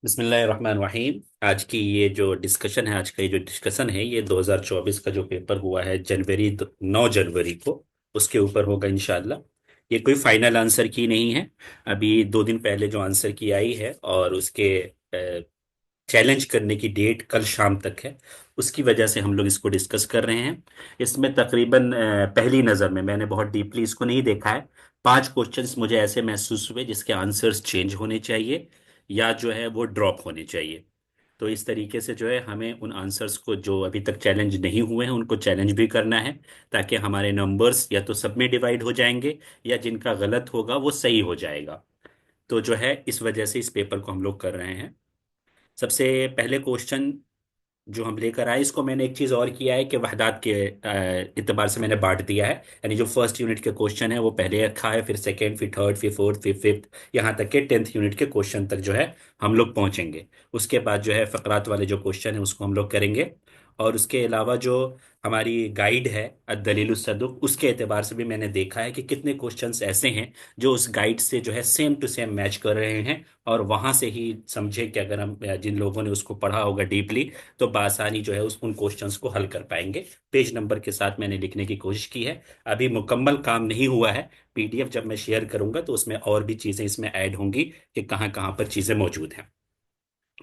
बिस्मिल्लाहिर्रहमानिर्रहीम। आज की ये जो डिस्कशन है, आज का ये जो डिस्कशन है, ये 2024 का जो पेपर हुआ है जनवरी 9 जनवरी को, उसके ऊपर होगा इंशाल्लाह। ये कोई फाइनल आंसर की नहीं है। अभी 2 दिन पहले जो आंसर की आई है और उसके चैलेंज करने की डेट कल शाम तक है। उसकी वजह से हम लोग इसको डिस्कस कर रहे हैं। इसमें तकरीबन पहली नज़र में मैंने बहुत डीपली इसको नहीं देखा है। 5 क्वेश्चंस मुझे ऐसे महसूस हुए जिसके आंसर्स चेंज होने चाहिए या जो है वो ड्रॉप होने चाहिए। तो इस तरीके से जो है हमें उन आंसर्स को जो अभी तक चैलेंज नहीं हुए हैं उनको चैलेंज भी करना है, ताकि हमारे नंबर्स या तो सब में डिवाइड हो जाएंगे या जिनका गलत होगा वो सही हो जाएगा। तो जो है इस वजह से इस पेपर को हम लोग कर रहे हैं। सबसे पहले क्वेश्चन जो हम लेकर आए, इसको मैंने एक चीज और किया है कि वहदात के इतबार से मैंने बांट दिया है। यानी जो फर्स्ट यूनिट के क्वेश्चन है वो पहले रखा है, फिर सेकेंड, फिर थर्ड, फिर फोर्थ, फिर फिफ्थ, यहाँ तक के 10th यूनिट के क्वेश्चन तक जो है हम लोग पहुंचेंगे। उसके बाद जो है फकरात वाले जो क्वेश्चन है उसको हम लोग करेंगे। और उसके अलावा जो हमारी गाइड है अद-दलीलुस सदुक, उसके एतबार से भी मैंने देखा है कि कितने क्वेश्चंस ऐसे हैं जो उस गाइड से जो है सेम टू सेम मैच कर रहे हैं। और वहां से ही समझे कि अगर हम जिन लोगों ने उसको पढ़ा होगा डीपली, तो बआसानी जो है उस उन क्वेश्चंस को हल कर पाएंगे। पेज नंबर के साथ मैंने लिखने की कोशिश की है। अभी मुकम्मल काम नहीं हुआ है। पीडीएफ जब मैं शेयर करूंगा तो उसमें और भी चीजें इसमें ऐड होंगी कि कहाँ कहाँ पर चीजें मौजूद हैं।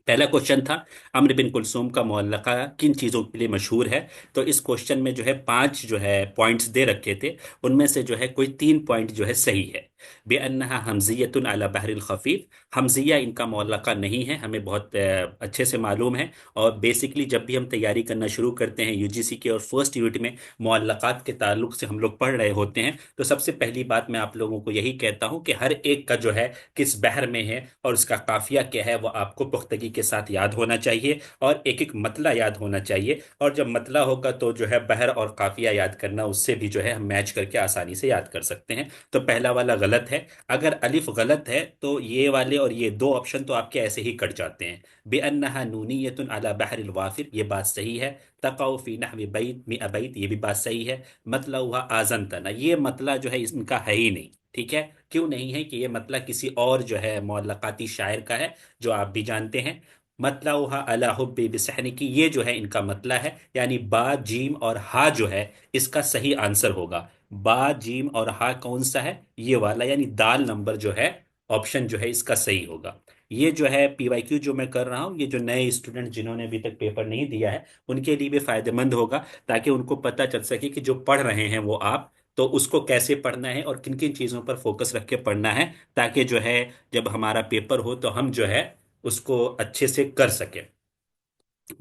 पहला क्वेश्चन था, अम्र बिन कुलसूम का मुअल्लका किन चीज़ों के लिए मशहूर है। तो इस क्वेश्चन में जो है 5 जो है पॉइंट्स दे रखे थे। उनमें से जो है कोई 3 पॉइंट जो है सही है। बेअन्नहा हमजियतुन अला बहरिल खफीफ, हमजिया इनका मुअल्लका नहीं है, हमें बहुत अच्छे से मालूम है। और बेसिकली जब भी हम तैयारी करना शुरू करते हैं यूजीसी के और फर्स्ट यूनिट में मुअल्लकात के ताल्लुक से हम लोग पढ़ रहे होते हैं, तो सबसे पहली बात मैं आप लोगों को यही कहता हूं कि हर एक का जो है किस बहर में है और उसका काफिया क्या है वो आपको पुख्तगी के साथ याद होना चाहिए। और एक एक मतला याद होना चाहिए। और जब मतला होगा तो जो है बहर और काफिया याद करना, उससे भी जो है हम मैच करके आसानी से याद कर सकते हैं। तो पहला वाला गलत है। अगर अलिफ गलत है तो ये वाले और ये दो ऑप्शन तो आपके ऐसे ही कट जाते हैं। बेअन्नहा नूनियतुन अला बहरिल वाफिर, ये बात सही है। तक़अ फी नहवी बैत मिअ बैत, ये भी बात सही है। मतला हुआ आजन तना, ये मतला जो है इनका है ही नहीं। ठीक है, क्यों नहीं है कि ये मतलब किसी और जो है मुअल्लकाती शायर का है, जो आप भी जानते हैं। मतला हुआ अला हुब्बी बिसहनी की, ये जो है इनका मतला है। यानी बा जीम और हा जो है इसका सही आंसर होगा। बा जीम और हा कौन सा है, ये वाला, यानी दाल नंबर जो है ऑप्शन जो है इसका सही होगा। ये जो है पीवाईक्यू जो मैं कर रहा हूँ, ये जो नए स्टूडेंट जिन्होंने अभी तक पेपर नहीं दिया है उनके लिए भी फायदेमंद होगा, ताकि उनको पता चल सके कि जो पढ़ रहे हैं वो आप, तो उसको कैसे पढ़ना है और किन किन चीज़ों पर फोकस रख के पढ़ना है, ताकि जो है जब हमारा पेपर हो तो हम जो है उसको अच्छे से कर सके।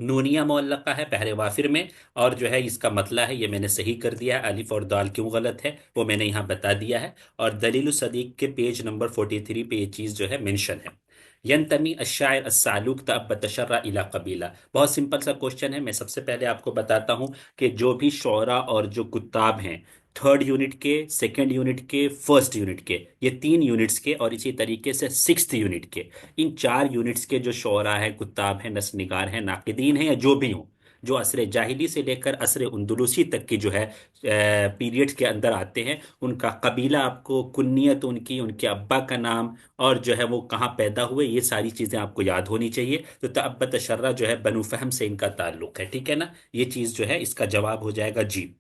नूनिया मुअल्लका है पहले वाफिर में। और जो है इसका मतला है, ये मैंने सही कर दिया है। अलिफ और दाल क्यों गलत है वो मैंने यहाँ बता दिया है। और दलील सदीक के पेज नंबर 43 पे ये चीज़ जो है मेंशन है। यंतमी अशायर अस्सालूक तअब तशर्रा इला कबीला, बहुत सिंपल सा क्वेश्चन है। मैं सबसे पहले आपको बताता हूँ कि जो भी शोरा और जो कुत्ताब हैं, थर्ड यूनिट के, सेकंड यूनिट के, फर्स्ट यूनिट के, ये 3 यूनिट्स के, और इसी तरीके से सिक्स्थ यूनिट के, इन 4 यूनिट्स के जो शोरा है, कुत्ताब हैं, नस्निगार हैं, नाकिदीन हैं, या जो भी हों, जो असरे जाहिली से लेकर असरे उंदुलुसी तक की जो है पीरियड्स के अंदर आते हैं, उनका कबीला, आपको कुन्नियत उनकी, उनके अब्बा का नाम, और जो है वो कहाँ पैदा हुए, ये सारी चीज़ें आपको याद होनी चाहिए। तो तअब्बत तशर्रा जो है बनु फहम से इनका ताल्लुक है। ठीक है ना, ये चीज़ जो है इसका जवाब हो जाएगा जी।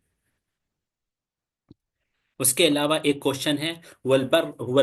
उसके अलावा एक क्वेश्चन है, वल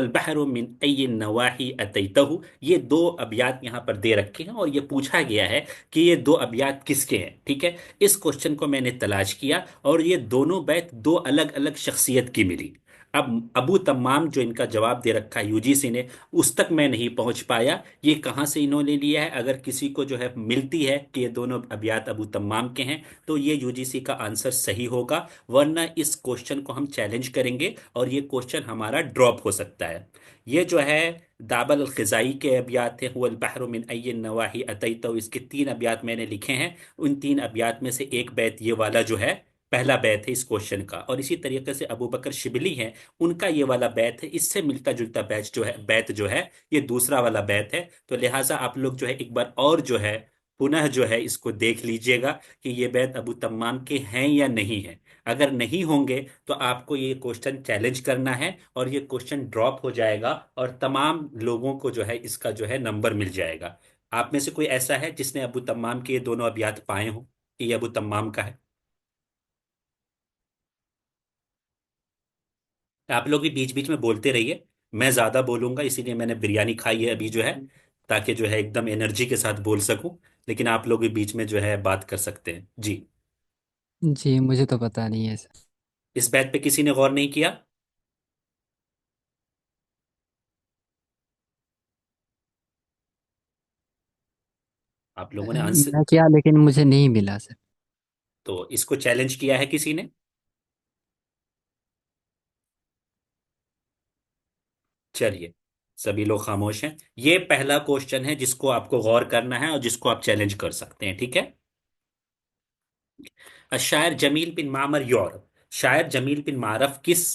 बहरु मिन अय्यि नवाही अतैतहु, ये दो अबियात यहाँ पर दे रखे हैं और ये पूछा गया है कि ये दो अबियात किसके हैं। ठीक है, इस क्वेश्चन को मैंने तलाश किया और ये दोनों बैत दो अलग अलग शख्सियत की मिली। अब अबू तम्माम जो इनका जवाब दे रखा है यूजीसी ने, उस तक मैं नहीं पहुंच पाया। ये कहाँ से इन्होंने लिया है, अगर किसी को जो है मिलती है कि ये दोनों अबियात अबू तम्माम के हैं तो ये यूजीसी का आंसर सही होगा। वरना इस क्वेश्चन को हम चैलेंज करेंगे और ये क्वेश्चन हमारा ड्रॉप हो सकता है। ये जो है दाबल खिजाई के अबियात हैं, हुवल बहरु मिन अय्यि नवाही अतैतो, इसके 3 अबियात मैंने लिखे हैं। उन 3 अबियात में से एक बैत ये वाला जो है पहला बैत है इस क्वेश्चन का। और इसी तरीके से अबू बकर शिबली हैं, उनका ये वाला बैत है, इससे मिलता जुलता बैत जो है ये दूसरा वाला बैत है। तो लिहाजा आप लोग जो है एक बार और जो है पुनः जो है इसको देख लीजिएगा कि ये बैत अबू तम्माम के हैं या नहीं है। अगर नहीं होंगे तो आपको ये क्वेश्चन चैलेंज करना है और ये क्वेश्चन ड्रॉप हो जाएगा और तमाम लोगों को जो है इसका जो है नंबर मिल जाएगा। आप में से कोई ऐसा है जिसने अबू तम्माम के ये दोनों अबियात पाए हों कि ये अबू तम्माम का है? आप लोग भी बीच बीच में बोलते रहिए। मैं ज्यादा बोलूंगा, इसीलिए मैंने बिरयानी खाई है अभी जो है, ताकि जो है एकदम एनर्जी के साथ बोल सकूं। लेकिन आप लोग भी बीच में जो है बात कर सकते हैं जी। जी, मुझे तो पता नहीं है सर। इस बात पे किसी ने गौर नहीं किया? आप लोगों ने आंसर, मैं किया लेकिन मुझे नहीं मिला सर। तो इसको चैलेंज किया है किसी ने? चलिए, सभी लोग खामोश हैं। ये पहला क्वेश्चन है जिसको आपको गौर करना है और जिसको आप चैलेंज कर सकते हैं, ठीक है। शायर जमील बिन मामर यूरोप, शायर जमील बिन मारफ किस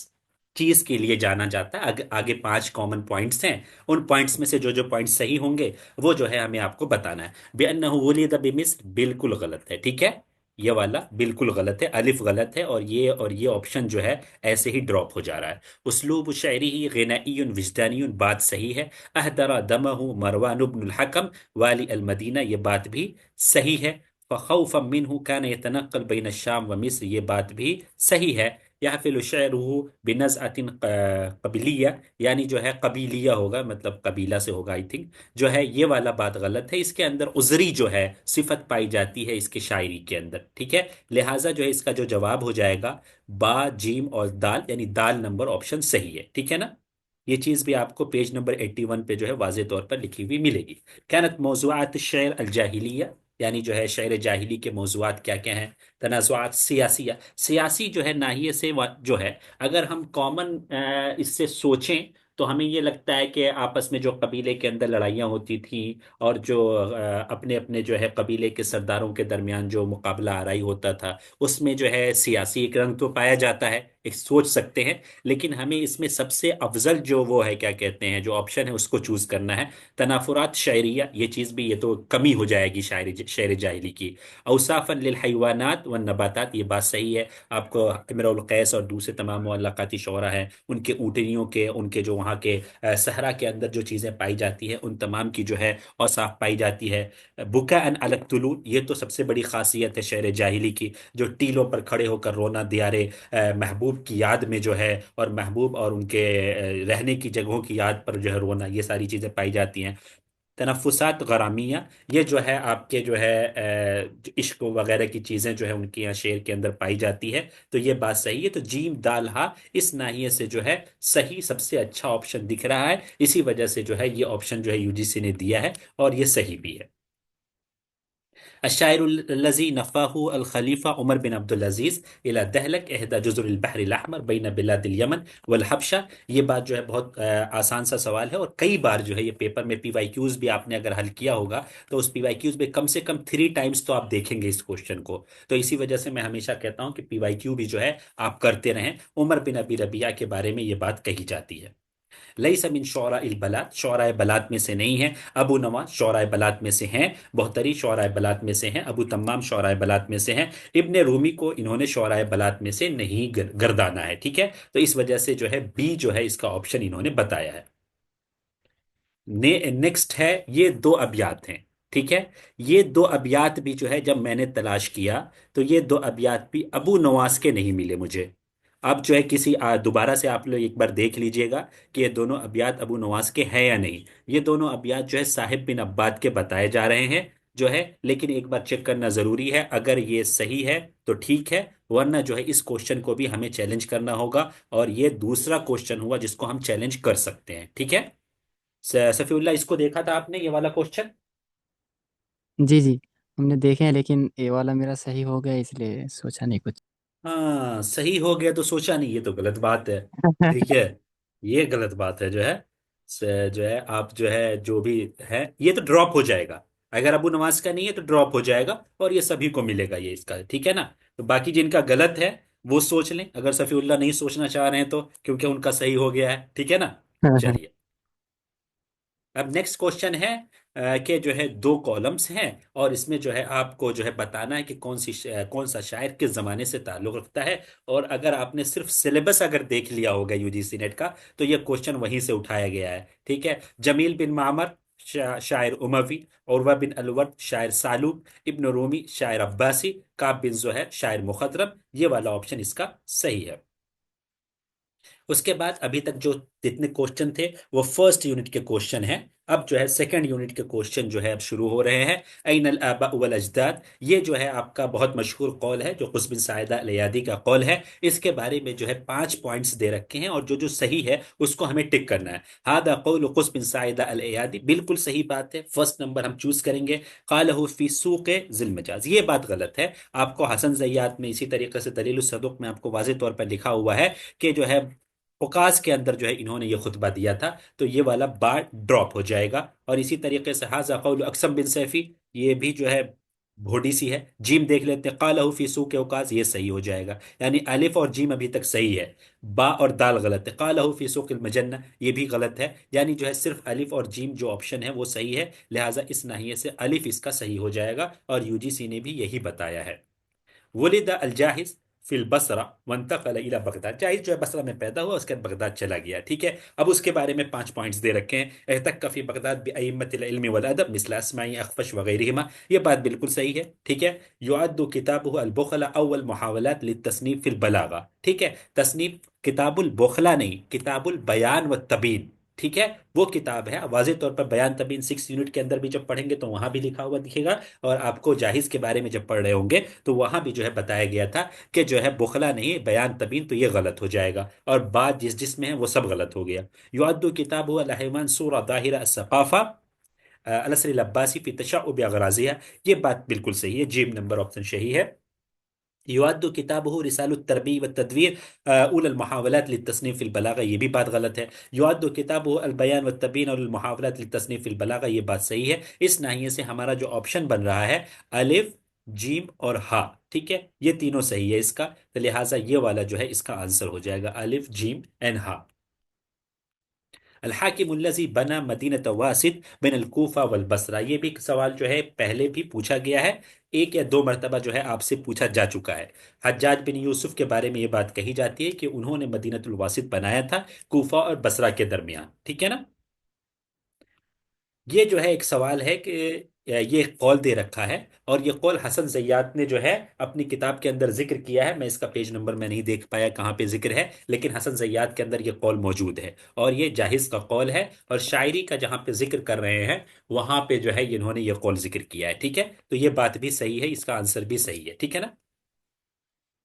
चीज के लिए जाना जाता है? आगे 5 कॉमन पॉइंट्स हैं। उन पॉइंट्स में से जो जो पॉइंट्स सही होंगे वो जो है हमें आपको बताना है। बेअन्नहु वुलिद बिमिस्र बिल्कुल गलत है, ठीक है। ये वाला बिल्कुल गलत है, अलिफ गलत है, और ये ऑप्शन जो है ऐसे ही ड्रॉप हो जा रहा है। उसलूब शायरी ही गिनाइयुन विजदानियुन, बात सही है। अहदरा दमहु मरवान इब्नुल हकम वाली अल मदीना, ये बात भी सही है। फ़खौफ़ मिन्हु कान यतनक्कल बैन शाम व मिस्र, ये बात भी सही है। यहफिल शेरुहु बिनज़अतिन कबिलिया, यानी जो है कबीलिया होगा, मतलब कबीला से होगा आई थिंक। जो है ये वाला बात गलत है, इसके अंदर उजरी जो है सिफत पाई जाती है इसके शायरी के अंदर, ठीक है। लिहाजा जो है इसका जो जवाब हो जाएगा बा जीम और दाल, यानी दाल नंबर ऑप्शन सही है, ठीक है ना। ये चीज भी आपको पेज नंबर 81 पे जो है वाज़े तौर पर लिखी हुई मिलेगी। कानत मौज़ूआत शेर अल जाहिलिया, यानी जो है शेर जाहिली के मौज़ूआत क्या क्या हैं? तनाज़ुआत सियासिया, सियासी जो है नाहिए से जो है, अगर हम कॉमन इससे सोचें तो हमें ये लगता है कि आपस में जो कबीले के अंदर लड़ाइयाँ होती थी, और जो अपने अपने जो है कबीले के सरदारों के दरमियान जो मुकाबला आराई होता था, उसमें जो है सियासी एक रंग तो पाया जाता है, एक सोच सकते हैं। लेकिन हमें इसमें सबसे अफजल जो वो है क्या कहते हैं जो ऑप्शन है उसको चूज करना है। तनाफुरात शायरिया, ये चीज भी, ये तो कमी हो जाएगी शायरी शेर जाहिली की। औसाफन लिल हैवानात व नबातात, ये बात सही है। आपको इमरुल कैस और दूसरे तमाम मुअल्लकाती शोरा हैं, उनके ऊँटनियों के, उनके जो वहाँ के सहरा के अंदर जो चीजें पाई जाती हैं उन तमाम की जो है औसाफ पाई जाती है। बुका अन अलग तुलू, ये तो सबसे बड़ी खासियत है शेर जाहिली की, जो टीलों पर खड़े होकर रोना दियारे महबूब की याद में जो है, और महबूब और उनके रहने की जगहों की याद पर जो है रोना, ये सारी चीजें पाई जाती हैं। तनफुसात गरामिया, ये जो है आपके जो है जो इश्क वगैरह की चीजें जो है उनके यहाँ शेर के अंदर पाई जाती है। तो ये बात सही है, तो जीम दाल हा इस नाहिए से जो है सही सबसे अच्छा ऑप्शन दिख रहा है। इसी वजह से जो है ये ऑप्शन जो है यूजीसी ने दिया है, और ये सही भी है। अशायरुल्लज़ी नफ़ाहु अल खलीफा उमर बिन अब्दुल अजीज इला दहलक इहदा जुज़ुरिल बहरिल अहमर बैन बिलादिल यमन वल हबशा, ये बात जो है बहुत आसान सा सवाल है, और कई बार जो है ये पेपर में पीवाईक्यूज भी आपने अगर हल किया होगा तो उस पीवाईक्यूज में कम से कम 3 टाइम्स तो आप देखेंगे इस क्वेश्चन को। तो इसी वजह से मैं हमेशा कहता हूं कि पीवाईक्यू भी जो है आप करते रहें। उमर बिन अबी रबिया के बारे में ये बात कही जाती है। लईस मिन शोरा इल बलात, शोरा बलात में से नहीं है। अबू नवा शोरा बलात में से हैं, बहतरी शोरा बलात में से हैं, अबू तम्माम शोरा बलात में से हैं। इब्ने रूमी को इन्होंने शोरा बलात में से नहीं गर्दाना है, ठीक है। तो इस वजह से जो है बी जो है इसका ऑप्शन इन्होंने बताया है। नेक्स्ट है, ये दो अबियात हैं, ठीक है। ये दो अबियात भी जो है जब मैंने तलाश किया तो ये दो अबियात भी अबू नवास के नहीं मिले मुझे। अब जो है किसी दोबारा से आप लोग एक बार देख लीजिएगा कि ये दोनों अबियात अबू नवास के हैं या नहीं। ये दोनों अबियात जो है साहिब बिन अब्बाद के बताए जा रहे हैं जो है, लेकिन एक बार चेक करना जरूरी है। अगर ये सही है तो ठीक है, वरना जो है इस क्वेश्चन को भी हमें चैलेंज करना होगा, और ये दूसरा क्वेश्चन हुआ जिसको हम चैलेंज कर सकते हैं, ठीक है। सफीउल्लाह, इसको देखा था आपने ये वाला क्वेश्चन? जी जी, हमने देखे हैं लेकिन ये वाला मेरा सही हो गया इसलिए सोचा नहीं कुछ। हाँ, सही हो गया तो सोचा नहीं, ये तो गलत बात है, ठीक है। ये गलत बात है जो है, जो है आप जो है जो भी है ये तो ड्रॉप हो जाएगा। अगर अबू नवाज का नहीं है तो ड्रॉप हो जाएगा, और ये सभी को मिलेगा ये इसका, ठीक है ना। तो बाकी जिनका गलत है वो सोच लें, अगर सफीउल्लाह नहीं सोचना चाह रहे हैं तो, क्योंकि उनका सही हो गया है, ठीक है ना। चलिए, अब नेक्स्ट क्वेश्चन है कि जो है 2 कॉलम्स हैं, और इसमें जो है आपको जो है बताना है कि कौन सा शायर किस जमाने से ताल्लुक रखता है। और अगर आपने सिर्फ सिलेबस अगर देख लिया होगा यूजीसी नेट का, तो ये क्वेश्चन वहीं से उठाया गया है, ठीक है। जमील बिन मामर शायर उमवी, उर्वा बिन अलवर्द शायर सालूब, इब्न रूमी शायर अब्बासी, काब बिन जुहैर शायर मुखदरम, ये वाला ऑप्शन इसका सही है। उसके बाद अभी तक जो जितने क्वेश्चन थे वो फर्स्ट यूनिट के क्वेश्चन हैं। अब जो है सेकंड यूनिट के क्वेश्चन जो है अब शुरू हो रहे हैं। ऐन अल आबा वल अजदाद, ये जो है आपका बहुत मशहूर कौल है, जो कुस बिन साइदा अल यादी का कौल है। इसके बारे में जो है 5 पॉइंट्स दे रखे हैं, और जो जो सही है उसको हमें टिक करना है। हादा कौल कुस बिन साइदा अल यादी, बिल्कुल सही बात है, फर्स्ट नंबर हम चूज करेंगे। कालहु फी सूक जिल मजाज, ये बात गलत है। आपको हसन जय्यात में इसी तरीके से दलील सदुक में आपको वाज़ेह तौर पर लिखा हुआ है कि जो है ओकाज के अंदर जो है इन्होंने ये खुतबा दिया था, तो ये वाला बार ड्रॉप हो जाएगा। और इसी तरीके से हाजा कौल अकसम बिन सैफी, ये भी जो है भोडी सी है। जीम देख लेते हैं, कालहू फी सूक ओकाज, ये सही हो जाएगा, यानी अलिफ और जीम अभी तक सही है। बा और दाल गलत है, कालहू फी सूक मजन्ना ये भी गलत है, यानी जो है सिर्फ अलिफ और जीम जो ऑप्शन है वो सही है, लिहाजा इस नाहिए से अलिफ इसका सही हो जाएगा, और यूजीसी ने भी यही बताया है। वलिद अल जाहिज फिल बसरा वंतकल इला बगदाद, जाहिज जो है बसरा में पैदा हुआ, उसके बाद बगदाद चला गया। ठीक है, अब उसके बारे में 5 पॉइंट्स दे रखे हैं। एहतक फी बगदाद बिअइम्मतिल इल्म वल अदब मिसल अस्माई अखफश वगैरहिमा, ये बात बिल्कुल सही है। ठीक है, युअद्दु किताबुहु अल बुखला अव्वल मुहावलात लितस्नीफ फिल बलागा। ठीक है, तस्नीफ किताबुल बुखला नहीं, किताबुल बयान व तबीन। ठीक है, वो किताब है, वाज़ेह तौर पर बयान तबीन 6 यूनिट के अंदर भी जब पढ़ेंगे तो वहां भी लिखा हुआ दिखेगा। और आपको जाहिज के बारे में जब पढ़ रहे होंगे तो वहां भी जो है बताया गया था कि जो है बुखला नहीं बयान तबीन, तो ये गलत हो जाएगा, और बात जिस जिसमें है वो सब गलत हो गया। युअद्दु किताब हुआ लहमान सूरा दाहिरा सकाफा अलसरी अब्बासी फी तशअ्युब अगराजिया, ये बात बिल्कुल सही है, जीम नंबर ऑप्शन सही है। युअद्दु किताबुहु रिसालुत तरबी व तदवीर उल अल मुहावलात लितस्नीफ फिल बलागा, ये भी बात गलत है। युअद्दु किताबुहु अल बयान व तबीन और अल मुहावलात लितस्नीफ फिल बलागा, ये बात सही है। इस नाहिए से हमारा जो ऑप्शन बन रहा है अलिफ, जीम और हा, ठीक है, ये तीनों सही है इसका, तो लिहाजा ये वाला जो है इसका आंसर हो जाएगा अलिफ जीम एंड हा। अल हाकिमुल्लज़ी बना मदीनत वासित बिन अल कूफा वल बसरा, ये भी एक सवाल जो है पहले भी पूछा गया है, 1 या 2 मरतबा जो है आपसे पूछा जा चुका है। हज्जाज बिन यूसुफ के बारे में ये बात कही जाती है कि उन्होंने मदीनतुल वासित बनाया था कूफा और बसरा के दरमियान। ठीक है ना, ये जो है एक सवाल है कि ये कौल दे रखा है, और ये कौल हसन जय्यात ने जो है अपनी किताब के अंदर जिक्र किया है। मैं इसका पेज नंबर मैं नहीं देख पाया कहाँ पे जिक्र है, लेकिन हसन जय्यात के अंदर ये कौल मौजूद है, और ये जाहिज का कौल है। और शायरी का जहाँ पे जिक्र कर रहे हैं वहां पे जो है इन्होंने ये कौल जिक्र किया है। ठीक है, तो ये बात भी सही है, इसका आंसर भी सही है। ठीक है ना।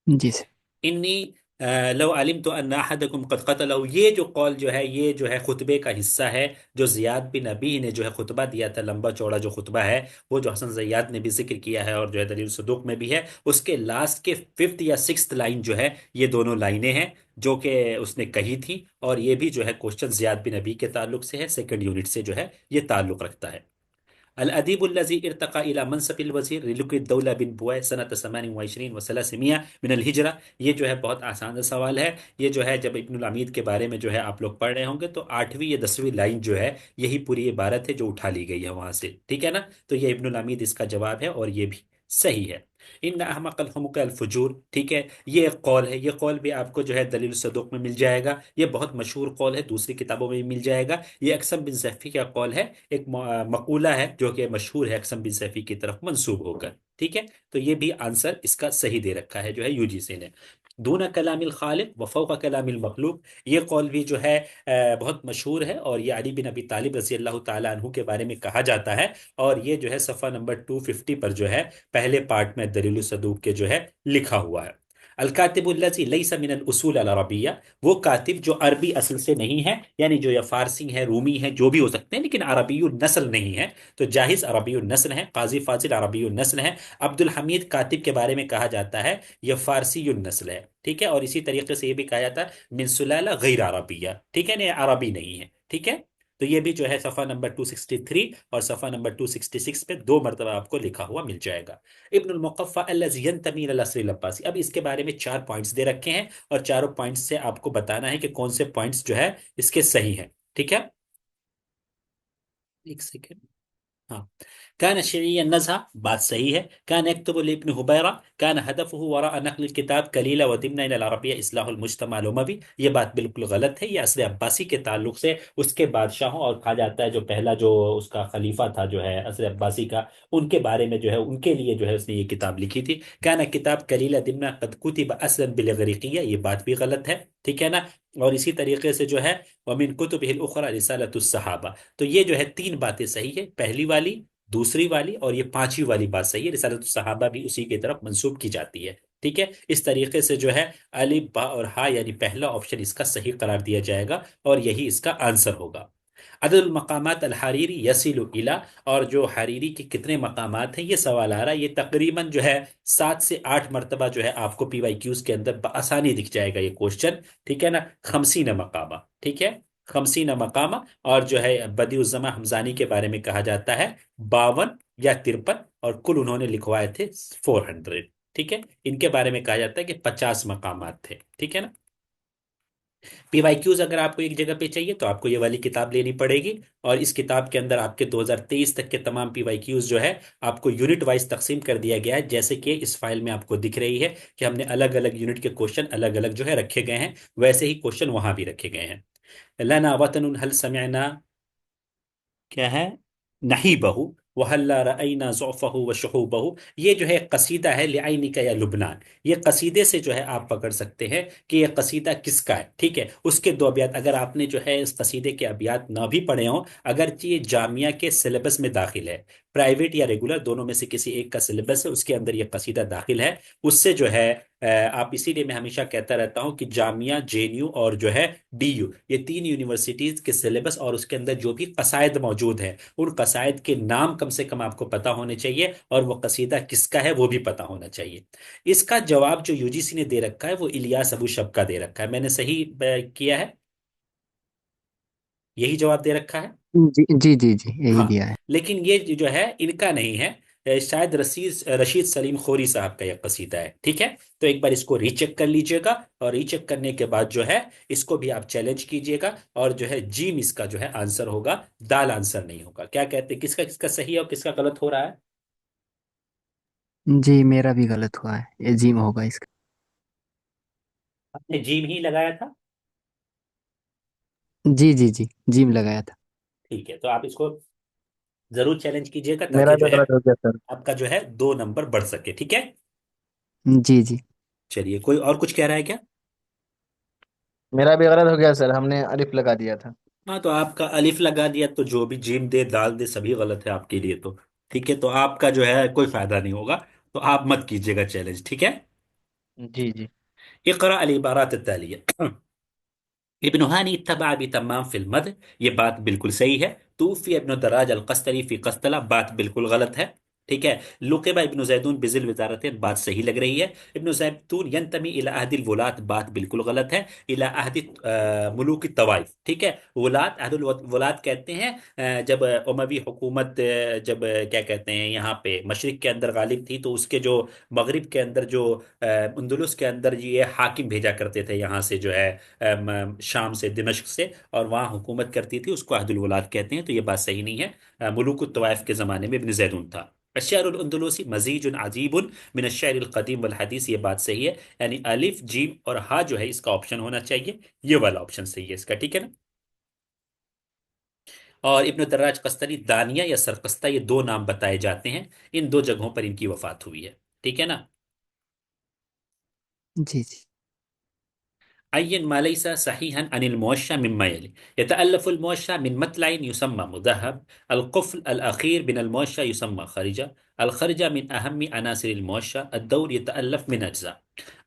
जी सर। इन्नी लो आलिम तो अन्ना अहदकुम कद कतलहु, ये जो कौल जो है ये जो है खुतबे का हिस्सा है, जो जियाद बिन अबी ने जो है खुतबा दिया था, लंबा चौड़ा जो खुतबा है, वो जो हसन जय्याद ने भी जिक्र किया है और जो है दलील सदूक में भी है, उसके लास्ट के 5th या 6th लाइन जो है, ये दोनों लाइनें हैं जो कि उसने कही थी। और ये भी जो है क्वेश्चन जियाद बिन अबी के ताल्लुक से है, सेकंड यूनिट से जो है ये ताल्लुक रखता है। अल अदीबुल्लज़ी इर्तक़ा इला मनसबिल वज़ीर लिलुक़ि दौला बिन बुवै सनत 28 व 300 मिनल हिजरा, ये जो है बहुत आसान सा सवाल है। ये जो है जब इब्नुल अमीद के बारे में जो है आप लोग पढ़ रहे होंगे तो 8वीं या 10वीं लाइन जो है यही पूरी इबारत है जो उठा ली गई है वहां से। ठीक है ना, तो ये इब्नुल अमीद इसका जवाब है, और ये भी सही है। इन अहमकल हुमुकल फुजूर, ठीक है, ये एक कौल है, ये कौल भी आपको जो है दलील सदूक में मिल जाएगा, ये बहुत मशहूर कौल है, दूसरी किताबों में भी मिल जाएगा। ये अक्सम बिन सैफी का कौल है, एक मकूला है जो कि मशहूर है अक्सम बिन सैफी की तरफ मंसूब होकर। ठीक है, तो ये भी आंसर इसका सही दे रखा है जो है यूजीसी ने। दूना कलामिल खालिक व फौका कलामिल मखलूक, ये कौल भी जो है बहुत मशहूर है, और ये अली बिन अबी तालिब रजी अल्लाह ताला अन्हु के बारे में कहा जाता है। और ये जो है सफ़ा नंबर 250 पर जो है पहले पार्ट में दलील सदूक के जो है लिखा हुआ है। अल कातिबुल्लज़ी लैसा मिनल उसूल अल अरबिया, वो कातिब जो अरबी असल से नहीं है, यानी जो या फारसी है, रूमी है, जो भी हो सकते हैं, लेकिन अरबी नस्ल नहीं है, तो जाहिज अरबी नस्ल है। काजी फाजिल अरबी नस्ल है। अब्दुल हमीद कातिब के बारे में कहा जाता है यह फारसी नस्ल है। ठीक है, और इसी तरीके से ये भी कहा जाता है मिन सुलाला गैर अरबिया, ठीक है ना, अरबी नहीं है। ठीक है, तो ये भी जो है सफ़ा नंबर 263 और सफ़ा नंबर 266 पे 2 मरतबा आपको लिखा हुआ मिल जाएगा। इब्नुल मुक़फ़्फ़ा अल्लज़ी यंतमी इला असर अल अब्बासी, अब इसके बारे में 4 पॉइंट्स दे रखे हैं, और चारों पॉइंट्स से आपको बताना है कि कौन से पॉइंट्स जो है इसके सही हैं। ठीक है, एक सेकेंड। हाँ। कान शिय्यन नज़हा, बात सही है। कान यक्तुबु लिब्न हुबैरा, कान हदफुहु वराअ नक़्ल किताब कलीला व दिमना इला अल-अरबिय्या इस्लाहुल मुज्तमा अल-उमवी, ये बात बिल्कुल गलत है। ये असर अब्बासी के ताल्लुक से उसके बादशाहों, और कहा जाता है जो पहला जो उसका खलीफा था जो है असर अब्बासी का, उनके बारे में जो है, उनके लिए जो है उसने ये किताब लिखी थी। कान किताब कलीला दिमना कद कुतिब असलन बिल-इग़रिक़िय्या, ये बात भी गलत है। ठीक है ना। और इसी तरीके से जो है वमिन कुतुबिहिल उखरा रिसालतुस सहाबा, तो ये जो है तीन बातें सही है, पहली वाली, दूसरी वाली और ये पांचवी वाली बात सही है। रिसालत सहाबा भी उसी की तरफ मंसूब की जाती है। ठीक है। इस तरीके से जो है अलिफ बा और हा यानी पहला ऑप्शन इसका सही करार दिया जाएगा और यही इसका आंसर होगा। अदल मकामात अल हरीरी यसिलु इला, और जो हरीरी के कितने मकामात हैं ये सवाल आ रहा है। ये तकरीबन जो है 7 से 8 मरतबा जो है आपको पीवाईक्यूज के अंदर आसानी दिख जाएगा ये क्वेश्चन। ठीक है ना। खमसीन मकामा, ठीक है, खमसीन मकामा। और जो है बदिउज्जमा हमजानी के बारे में कहा जाता है 52 या 53, और कुल उन्होंने लिखवाए थे 400। ठीक है। इनके बारे में कहा जाता है कि 50 मकामात थे। ठीक है ना। पीवाईक्यूज अगर आपको एक जगह पे चाहिए तो आपको ये वाली किताब लेनी पड़ेगी, और इस किताब के अंदर आपके 2023 तक के तमाम पीवाईक्यूज जो है आपको यूनिट वाइज तकसीम कर दिया गया है, जैसे कि इस फाइल में आपको दिख रही है कि हमने अलग अलग यूनिट के क्वेश्चन अलग अलग जो है रखे गए हैं, वैसे ही क्वेश्चन वहां भी रखे गए हैं। लना वतन हल समिअना, क्या है, नहीं बहू, वहल्ला रअयना ज़ौफ़हु व शुहूबहु, ये जो है कसीदा है लिआइनिका या लुबनान। ये कसीदे से जो है आप पकड़ सकते हैं कि ये कसीदा किसका है। ठीक है। उसके दो अबियात, अगर आपने जो है इस कसीदे के अबियात ना भी पढ़े हों, अगर ये जामिया के सिलेबस में दाखिल है, प्राइवेट या रेगुलर दोनों में से किसी एक का सिलेबस है, उसके अंदर ये कसीदा दाखिल है, उससे जो है आप, इसीलिए मैं हमेशा कहता रहता हूं कि जामिया, जेएनयू और जो है डीयू, ये तीन यूनिवर्सिटीज के सिलेबस और उसके अंदर जो भी कसायद मौजूद है, उन कसायद के नाम कम से कम आपको पता होने चाहिए, और वो कसीदा किसका है वो भी पता होना चाहिए। इसका जवाब जो यूजीसी ने दे रखा है वो इलियास अबू शब का दे रखा है। मैंने सही किया है, यही जवाब दे रखा है। जी जी जी जी, यही हाँ। दिया है। लेकिन ये जो है इनका नहीं है, शायद रशीद रशीद सलीम खोरी साहब का यह कसीदा है। ठीक है। तो एक बार इसको रीचेक कर लीजिएगा, और रीचेक करने के बाद जो है इसको भी आप चैलेंज कीजिएगा, और जो है जीम इसका जो है आंसर होगा, दाल आंसर नहीं होगा। क्या कहते हैं, किसका किसका सही है और किसका गलत हो रहा है। जी, मेरा भी गलत हुआ है, ये जिम होगा इसका। आपने जीम ही लगाया था। जी जी जी, जिम लगाया था। ठीक है, तो आप इसको जरूर चैलेंज कीजिएगा मेरा ताकि जो भी है गलत हो गया सर। आपका जो है 2 नंबर बढ़ सके। ठीक है। जी जी। चलिए, कोई और कुछ कह रहा है क्या। मेरा भी गलत हो गया सर, हमने अलिफ लगा दिया था। हाँ, तो आपका अलिफ लगा दिया तो जो भी जिम दे दाल दे सभी गलत है आपके लिए तो। ठीक है, तो आपका जो है कोई फायदा नहीं होगा, तो आप मत कीजिएगा चैलेंज। ठीक है। जी जी। इकरा अल इबारात अत्तालिया, इब्न हानी इत्तबा बितमाम फिल मद, ये बात बिल्कुल सही है। तूफी इब्न दराज अल कस्तरी फी कस्तला, बात बिल्कुल गलत है। ठीक है। लुक़िबा इब्न जैदून बिजिल वजारत, बात सही लग रही है। इब्न जैदून यंतमी इला अहदिल वुलात, बात बिल्कुल गलत है। इला अहदि मुलूक तवाइफ, ठीक है, वुलात अहदुल वुलात कहते हैं जब उमवी हुकूमत जब क्या कहते हैं यहाँ पे मशरिक के अंदर गालिब थी, तो उसके जो मगरिब के अंदर जो अंदलुस के अंदर ये हाकिम भेजा करते थे यहाँ से जो है शाम से, दिमश्क से, और वहाँ हुकूमत करती थी, उसको अहदुल वलाद कहते हैं। तो ये बात सही नहीं है। मुलूक तवाइफ के ज़माने में इब्न जैदून था। अश्शअरुल अंदलुसी मजीजुन अजीबुन मिन अश्शअरिल क़दीम वल हदीस, ये बात सही है। यानी अलिफ जीम और हा जो है इसका ऑप्शन होना चाहिए, ये वाला ऑप्शन सही है इसका। ठीक है ना। और इब्न दर्राज कस्तरी दानिया या सरकस्ता, ये दो नाम बताए जाते हैं, इन दो जगहों पर इनकी वफात हुई है। ठीक है ना। जी जी अय्यन मा लैसा सहीहन अनिल मुअश्शा मिम्मा यली, यतअल्लफुल मुअश्शा मिन मतलाइन युसम्मा मुदहहब, अल कुफ्ल अल अखीर बिन अल मुअश्शा युसम्मा खरिजा, अल खरिजा मिन अहम्मी अनासिर अल मुअश्शा, अद्दौर यतअल्लफ मिन अज्जा,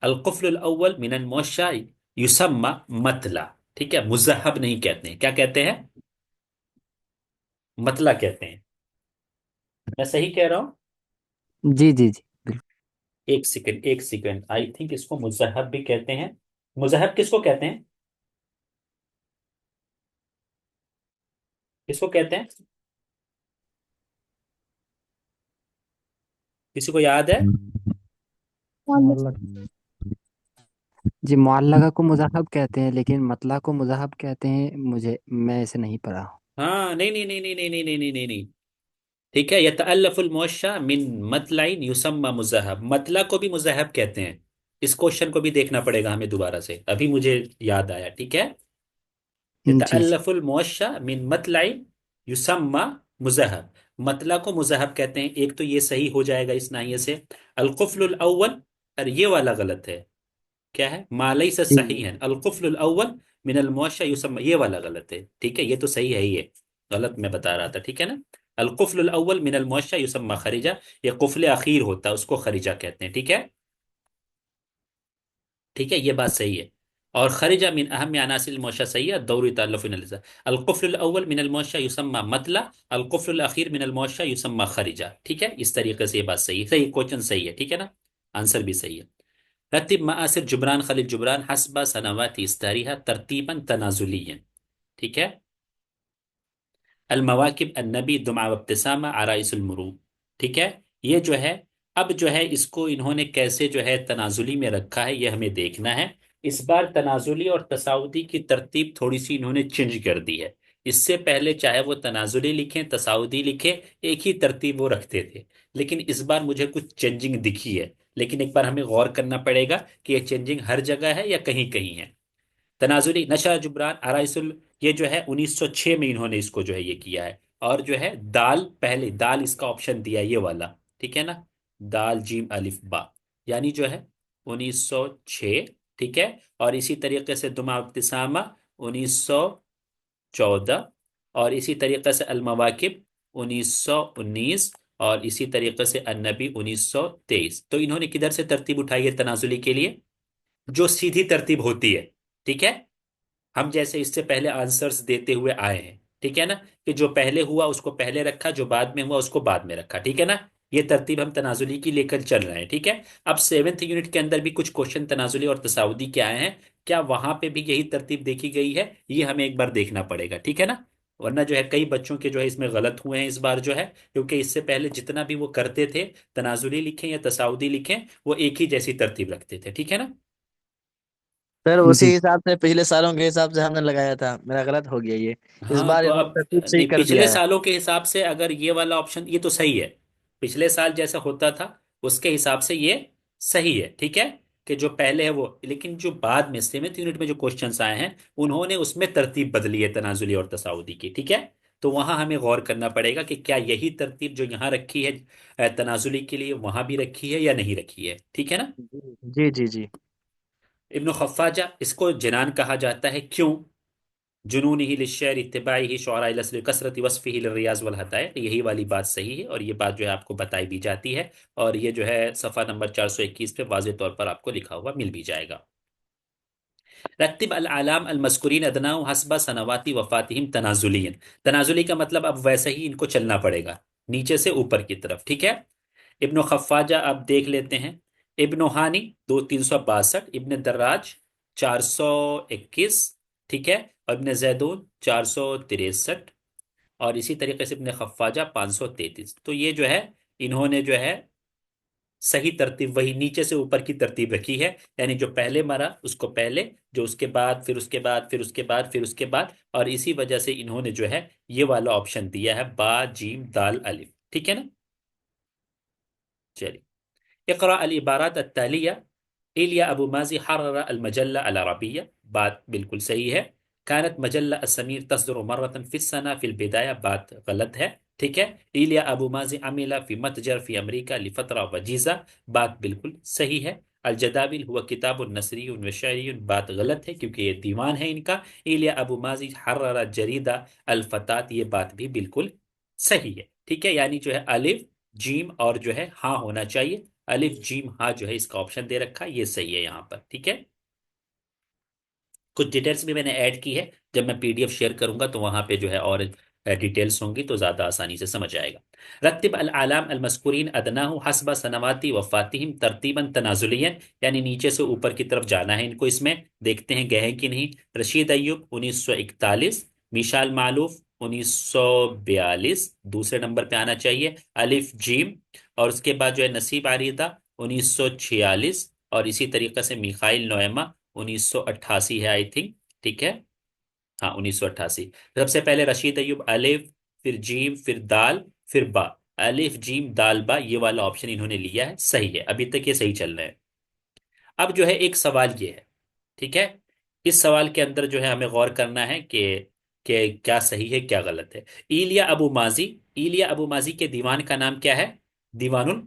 अल कुफ्ल अल अव्वल मिन अल मुअश्शा युसम्मा मतला। ठीक है, मुजहब नहीं कहते हैं, क्या कहते हैं, मतला कहते हैं। मैं सही कह रहा हूं। जी जी जी, बिल्कुल। एक सेकंड, एक सेकंड, आई थिंक इसको मुजहब भी कहते हैं। मुजहब किसको कहते हैं, किसको कहते हैं, किसी को याद है। मोहल्ला। जी, मुअल्लका को मुज़हब कहते हैं, लेकिन मतला को मुज़हब कहते हैं, मुझे, मैं इसे नहीं पढ़ा हूँ। हाँ, नहीं नहीं नहीं नहीं नहीं नहीं नहीं नहीं नहीं नहीं। ठीक है। यतअल्लफुल मुअश्शा मिन मतलाइन युसम्मा मुज़हब, मतला को भी मुज़हब कहते हैं। इस क्वेश्चन को भी देखना पड़ेगा हमें दोबारा से, अभी मुझे याद आया। ठीक है। जी जी। यतअल्लफुल मुअश्शा मिन मतलाइन युसम्मा मुज़हब, मतला को मुज़हब कहते हैं। एक तो ये सही हो जाएगा इस नाहिए से। अलकुफ्लुल अव्वल, और ये वाला गलत है। क्या है? मालई से जी सही है अलकुफ्लुल अव्वल मिनल मुअश्शा युसम्मा, ये वाला गलत है। ठीक है, ये तो सही है ही है, गलत मैं बता रहा था। ठीक है ना। अलकुफ्लुल अव्वल मिनल मुअश्शा युसम्मा खरीजा, ये कुफ्ल अखीर होता है, उसको खरीजा कहते हैं। ठीक है। ठीक है, ये बात सही है। और खरिजा मिन अहम अनासिल मुअश्शा सही है दौर ताल्लुफ अलकुफ्ल अव्वल मिनल मुअश्शा युसम्मा मतला, अलकुफ्ल अखीर मिनल मुअश्शा युसम्मा खरिजा। ठीक है, इस तरीके से ये बात सही है, सही क्वेश्चन सही है। ठीक है ना, आंसर भी सही है। रतिब मासिर जुबरान खलील जुबरान हसबा सनावाती इस्तारिहा तरतीबन तनाजुलियन। ठीक है। अलमवाकिब अन्नबी दुमा वब्तिसामा आराइसुल मुरूब। ठीक है। ये जो है, अब जो है इसको इन्होंने कैसे जो है तनाजुली में रखा है ये हमें देखना है। इस बार तनाजुली और तसाउदी की तरतीब थोड़ी सी इन्होंने चेंज कर दी है। इससे पहले चाहे वो तनाजुली लिखें तसाउदी लिखें, एक ही तरतीब वो रखते थे। लेकिन इस बार मुझे कुछ चेंजिंग दिखी है, लेकिन एक बार हमें गौर करना पड़ेगा कि ये चेंजिंग हर जगह है या कहीं कहीं है। तनाजुली नशा जुबरान आराइसुल, ये जो है 1906 में इन्होंने इसको जो है ये किया है। और जो है दाल, पहले दाल इसका ऑप्शन दिया है, ये वाला। ठीक है ना, दाल जीम अलिफ बा, यानी जो है 1906। ठीक है। और इसी तरीके से दुमा इब्तिसामा 1914, और इसी तरीके से अलमवाकिब 1919, और इसी तरीके से अन्नबी 1923। तो इन्होंने किधर से तरतीब उठाई है तनाजुली के लिए? जो सीधी तरतीब होती है। ठीक है। हम जैसे इससे पहले आंसर्स देते हुए आए हैं। ठीक है ना, कि जो पहले हुआ उसको पहले रखा, जो बाद में हुआ उसको बाद में रखा। ठीक है ना, ये तरतीब हम तनाजुली की लेकर चल रहे हैं। ठीक है। अब सेवेंथ यूनिट के अंदर भी कुछ क्वेश्चन तनाजुली और तसाउदी के आए हैं, क्या वहां पे भी यही तरतीब देखी गई है? ये हमें एक बार देखना पड़ेगा। ठीक है ना, वरना जो है कई बच्चों के जो है इसमें गलत हुए हैं इस बार जो है, क्योंकि इससे पहले जितना भी वो करते थे, तनाजुली लिखें या तसाउदी लिखें, वो एक ही जैसी तरतीब रखते थे। ठीक है ना। सर उसी जी। हिसाब से पिछले सालों के हिसाब से हमने लगाया था, मेरा गलत हो गया ये। इस हाँ बार तो इन्होंने अब तरतीब सही नहीं, कर पिछले दिया है। सालों के हिसाब से अगर ये वाला ऑप्शन, ये तो सही है। पिछले साल जैसा होता था उसके हिसाब से ये सही है। ठीक है, कि जो पहले है वो, लेकिन जो बाद में सेवेंथ यूनिट में जो क्वेश्चंस आए हैं उन्होंने उसमें तरतीब बदली है तनाजुली और तसाउदी की। ठीक है, तो वहां हमें गौर करना पड़ेगा कि क्या यही तरतीब जो यहाँ रखी है तनाजुली के लिए वहां भी रखी है या नहीं रखी है। ठीक है ना। जी जी जी। इब्न खफ्फाजा, इसको जनान कहा जाता है, क्यों? जुनून ही लिश्शर इत्तिबाई ही शौरा कसरत वस्फ़ी ही रियाज वल हदायक, यही वाली बात सही है, और ये बात जो है आपको बताई भी जाती है। और ये जो है सफ़ा नंबर 421 पे वाज़े तौर पर आपको लिखा हुआ मिल भी जाएगा। रत्तिब अल आलाम अल मस्कुरीन अदनाउ हस्बा सनवाती वफ़ातिहिम तनाजुलियन, तनाजुली का मतलब अब वैसे ही इनको चलना पड़ेगा, नीचे से ऊपर की तरफ। ठीक है। इब्न खफ्फाजा आप देख लेते हैं। इब्न हानी 2362, इब्न दर्राज 421। ठीक है। और इब्न जैदून 463, और इसी तरीके से इब्न खफ्फाजा 533। तो ये जो है इन्होंने जो है सही तरतीब वही नीचे से ऊपर की तरतीब रखी है, यानी जो पहले मरा उसको पहले, जो उसके बाद, फिर उसके बाद, फिर उसके बाद, फिर उसके बाद, और इसी वजह से इन्होंने जो है ये वाला ऑप्शन दिया है बा जीम दाल अलिफ। ठीक है ना। चलिए, इकरा अल इबारात अत्तालिया, इलिया अबू माजी हर्र अल मजल्ला अल अरबिया, बात बिल्कुल सही है। कानत मजल्ला असमीर तस्दुर मर्रतन फिस सना फिल बिदाया, बात गलत है। ठीक है। इलिया अबू माजी अमिला फी मतजर फी अमरीका लिफतरा वजीजा, बात बिल्कुल सही है। अल जदाबिल हुआ किताब नसरी व शअरी, बात गलत है क्योंकि ये दीवान है इनका। इलिया अबू माजी हर्रा जरीदा अल फतात, ये बात भी बिल्कुल सही है। ठीक है, यानी जो है अलिफ जीम और जो है हाँ होना चाहिए। अलिफ जीम हाँ जो है इसका ऑप्शन दे रखा है, ये सही है यहाँ पर। ठीक है। कुछ डिटेल्स भी मैंने ऐड की है, जब मैं पीडीएफ शेयर करूंगा तो वहां पे जो है और डिटेल्स होंगी तो ज्यादा आसानी से समझ आएगा। रत्तिब अल आलाम अल मस्कुरीन अदनाहु हस्बा सनवाती वफातिहिम तरतीबन तनाजुलियन, यानी नीचे से ऊपर की तरफ जाना है इनको। इसमें देखते हैं गए हैं कि नहीं। रशीद अय्यूब 1941, मिशाल मालूफ 1942 दूसरे नंबर पे आना चाहिए, अलिफ जीम। और उसके बाद जो है नसीब आरिदा 1946, और इसी तरीके से मिखाइल नोएमा 1988 है आई थिंक। ठीक है, हाँ 1988। सबसे पहले रशीद अयूब अलिफ, फिर जीम, फिर दाल, फिर बा, अलिफ जीम दाल बा, ये वाला ऑप्शन इन्होंने लिया है, सही है, अभी तक ये सही चल रहा है। अब जो है एक सवाल ये है, ठीक है, इस सवाल के अंदर जो है हमें गौर करना है कि क्या सही है क्या गलत है। इलिया अबू माजी, इलिया अबू माजी के दीवान का नाम क्या है? दीवानुल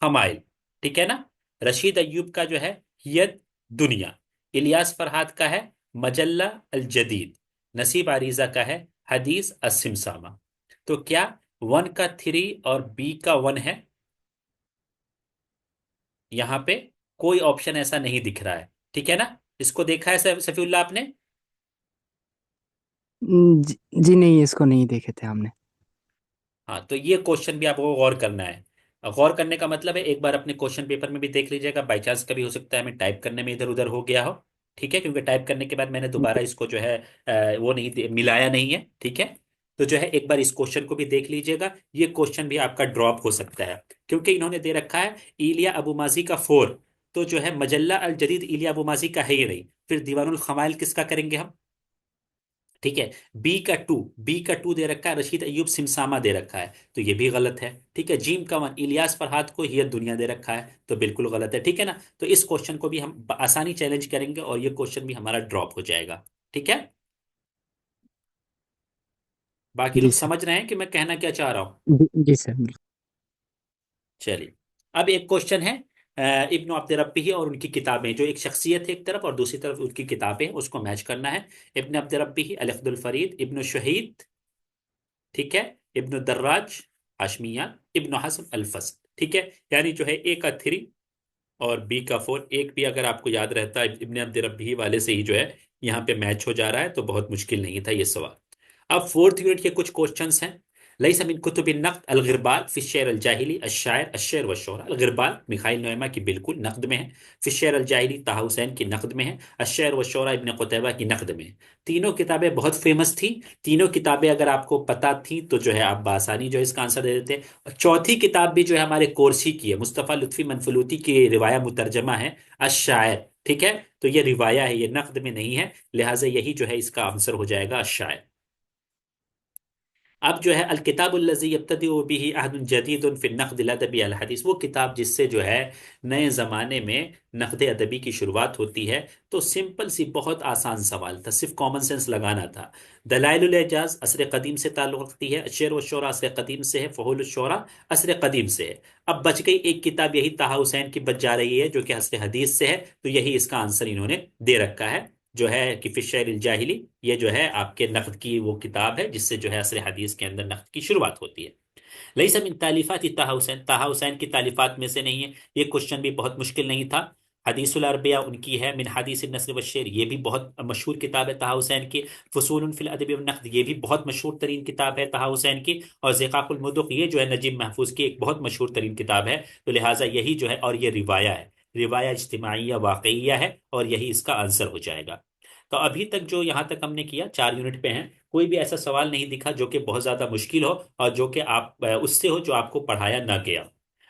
हमाइल, ठीक है ना। रशीद अय्यूब का जो है हियत दुनिया। इलियास फरहाद का है मजल्ला अल जदीद। नसीब आरीजा का है हदीस असिमसामा। तो क्या वन का थ्री और बी का वन है? यहां पे कोई ऑप्शन ऐसा नहीं दिख रहा है, ठीक है ना। इसको देखा है सफीउल्लाह आपने? जी, जी नहीं, इसको नहीं देखे थे हमने। हाँ, तो ये क्वेश्चन भी आपको गौर करना है। गौर करने का मतलब है एक बार अपने क्वेश्चन पेपर में भी देख लीजिएगा, बाई चांस कभी हो सकता है हमें टाइप करने में इधर उधर हो गया हो, ठीक है, क्योंकि टाइप करने के बाद मैंने दोबारा इसको जो है वो नहीं मिलाया नहीं है, ठीक है। तो जो है एक बार इस क्वेश्चन को भी देख लीजिएगा, ये क्वेश्चन भी आपका ड्रॉप हो सकता है, क्योंकि इन्होंने दे रखा है इलिया अबू माजी का फोर। तो जो है मजल्ला अल जदीद इलिया अबू माजी का है ही नहीं, फिर दीवानुल खमाइल किसका करेंगे हम? ठीक है। बी का टू दे रखा है, रशीद अयूब सिमसामा दे रखा है, तो ये भी गलत है, ठीक है। जीम का वन इलियास फरहाद को हियत दुनिया दे रखा है, तो बिल्कुल गलत है, ठीक है ना। तो इस क्वेश्चन को भी हम आसानी चैलेंज करेंगे और ये क्वेश्चन भी हमारा ड्रॉप हो जाएगा, ठीक है। बाकी जी लोग सर। समझ रहे हैं कि मैं कहना क्या चाह रहा हूँ? जी सर, बिल्कुल। चलिए, अब एक क्वेश्चन है इब्न अब्द रब्बी और उनकी किताबें, जो एक शख्सियत है एक तरफ और दूसरी तरफ उनकी किताबें, उसको मैच करना है। इब्न अब्द रब्बी अल फरीद, इब्न शहीद, ठीक है, इब्न दर्राज हाशमिया, इब्न हज़म अल फसल, ठीक है। यानी जो है ए का थ्री और बी का फोर, एक भी अगर आपको याद रहता है इब्न अब्द रब्बी वाले से ही जो है यहाँ पे मैच हो जा रहा है, तो बहुत मुश्किल नहीं था ये सवाल। अब फोर्थ यूनिट के कुछ क्वेश्चंस हैं। लईस मिन कुतुबिन नक़्द अल गिरबाल फिश शेर अल जाहिली अश-शायर अश-शेर व शोरा। अल गिरबाल मिखाइल नोएमा की बिल्कुल नक़्द में है, फिश शेर अल जाहिली ताहा हुसैन की नक़्द में है, अश-शेर व शोरा इब्न कुतैबा की नक़्द में है। तीनों किताबें बहुत फेमस थी, तीनों किताबें अगर आपको पता थी तो जो है आप बासानी जो है इसका आंसर दे देते। और चौथी किताब भी जो है हमारे कोरसी की है, मुस्तफ़ा लुत्फ़ी मनफलूती की रिवाया मुतरजमा है अश-शायर, ठीक है। तो ये रिवाया है, ये नक़्द में नहीं है, लिहाजा यही जो है इसका आंसर हो जाएगा अश-शायर। अब जो है अल किताबुल्लज़ी यब्तदिउ बिही अहदुन जदीदुन फिन नक़्द अल अदबी अल हदीस, वो किताब जिससे जो है नए ज़माने में नक़्द अदबी की शुरुआत होती है। तो सिंपल सी बहुत आसान सवाल था, सिर्फ कॉमन सेंस लगाना था। दलाइलुल एजाज असर कदीम से ताल्लुक़ रखती है, शेर व शोरा असर कदीम से है, फ़ुहूल शोरा असर कदीम से है। अब बच गई एक किताब, यही ताहा हुसैन की बच जा रही है, जो कि असर हदीस से है, तो यही इसका आंसर इन्होंने दे रखा है, जो है कि फिश शहर जाहिली, ये जो है आपके नक़्द की वो किताब है जिससे जो है असर हदीस के अंदर नक़्द की शुरुआत होती है। लईस मिन तालीफात ताहा हुसैन, ताहा हुसैन की तालीफात में से नहीं है, ये क्वेश्चन भी बहुत मुश्किल नहीं था। हदीसुल अरबिया उनकी है, मिन हदीस नस्र व शेर, ये भी बहुत मशहूर किताब है ताहा हुसैन की। फुसूल फिल अदब व नक़्द, ये भी बहुत मशहूर तरीन किताब है ताहा हुसैन की। और ज़िक़ाक़ुल मुदुक़, ये जो है नजीब महफूज की एक बहुत मशहूर तरीन किताब है। तो लिहाजा यही जो है, और ये रिवाया है, रिवाया इज्तिमाइया वाक़इया है, और यही इसका आंसर हो जाएगा। तो अभी तक जो यहाँ तक हमने किया 4 यूनिट पे हैं, कोई भी ऐसा सवाल नहीं दिखा जो कि बहुत ज्यादा मुश्किल हो और जो कि आप उससे हो जो आपको पढ़ाया ना गया।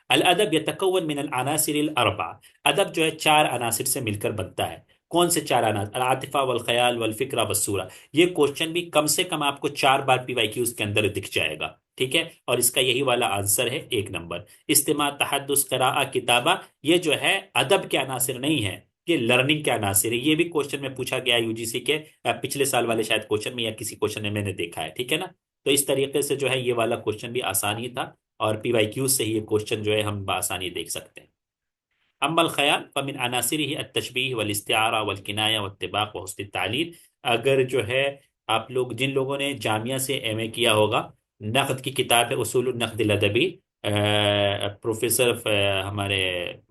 अल अदब यतकव्वन मिन अल अनासिर अल अरबा, अदब जो है चार अनासिर से मिलकर बनता है। कौन से चार अनासिर? अल आतिफा वल ख्याल वल फिक्रा वस्सूरा। ये क्वेश्चन भी कम से कम आपको 4 बार पीवाईक्यूज के अंदर दिख जाएगा, ठीक है। और इसका यही वाला आंसर है 1 नंबर। इस्तिमा तहद्दुस क़िराअह किताबा, ये जो है अदब के अनासिर नहीं है, ये लर्निंग के अनासिर है। ये भी क्वेश्चन में पूछा गया यूजीसी के पिछले साल वाले शायद क्वेश्चन में या किसी क्वेश्चन में मैंने देखा है, ठीक है ना। तो इस तरीके से जो है ये वाला क्वेश्चन भी आसान ही था, और पीवाईक्यू से ही ये क्वेश्चन जो है हम आसानी देख सकते हैं। अम्मल ख्याल फमिन अनासिर ही तशबीह वल इस्तिआरा वल किनाया वत्तिबाक व हुस्न तालील। अगर जो है आप लोग, जिन लोगों ने जामिया से एमए किया होगा, नक़्द की किताब है उसूल नक़्द अदबी, प्रोफेसर हमारे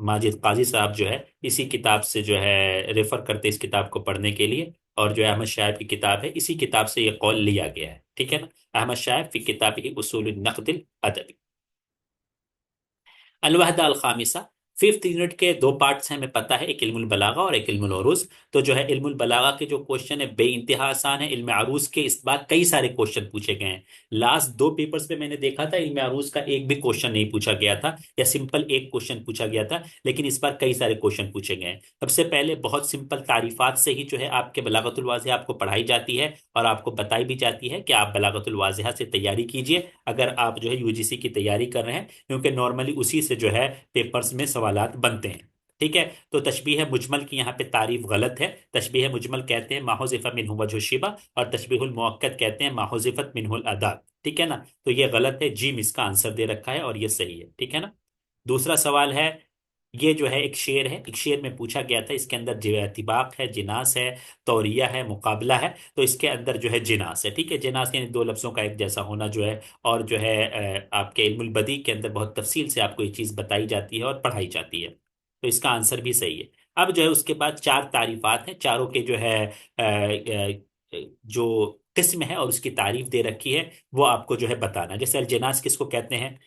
माजिद काजी साहब जो है इसी किताब से जो है रेफर करते हैं इस किताब को पढ़ने के लिए। और जो है अहमद शाह की किताब है, इसी किताब से ये कौल लिया गया है, ठीक है ना। अहमद शाह की किताब ही उसूल नक़्द अदबी। अलवहदा अल खामिसा 5th यूनिट के दो पार्ट्स हैं, हमें पता है, एक इल्मुल बलागा और एक इल्मुल उरूज। तो जो है इल्मुल बलागा के जो क्वेश्चन है बेइंतहा आसान है। इल्म अरूज के इस बार कई सारे क्वेश्चन पूछे गए हैं। लास्ट दो पेपर्स पे मैंने देखा था इल्म अरूज का एक भी क्वेश्चन नहीं पूछा गया था, या सिंपल एक क्वेश्चन पूछा गया था, लेकिन इस बार कई सारे क्वेश्चन पूछे गए हैं। सबसे पहले बहुत सिंपल तारीफात से ही जो है आपके बलागतुल वाज़िहा आपको पढ़ाई जाती है, और आपको बताई भी जाती है कि आप बलागतुल वाज़िहा से तैयारी कीजिए अगर आप जो है यूजीसी की तैयारी कर रहे हैं, क्योंकि नॉर्मली उसी से जो है पेपर्स में सवालात बनते हैं। ठीक है। तो तशबीह मुजमल की यहाँ पे तारीफ गलत है। तशबीह मुजमल कहते हैं माहुज़िफ़ा मिन्हु वजहु शिबा, और तशबीहुल मुअक्कद कहते हैं माहुज़िफ़त मिन्हुल अदात। ठीक है ना। तो ये गलत है, जिम इसका आंसर दे रखा है और ये सही है। ठीक है ना। दूसरा सवाल है, ये जो है एक शेर है, एक शेर में पूछा गया था, इसके अंदर तिबाक है, जिनास है, तौरिया है, मुकाबला है। तो इसके अंदर जो है जिनास है। ठीक है। जिनास यानी दो लफ्जों का एक जैसा होना जो है, और जो है आपके इल्मुल बदी के अंदर बहुत तफसील से आपको ये चीज बताई जाती है और पढ़ाई जाती है। तो इसका आंसर भी सही है। अब जो है उसके बाद चार तारीफात हैं, चारों के जो है जो किस्म है और उसकी तारीफ दे रखी है, वो आपको जो है बताना। जैसे अलजनास किसको कहते हैं?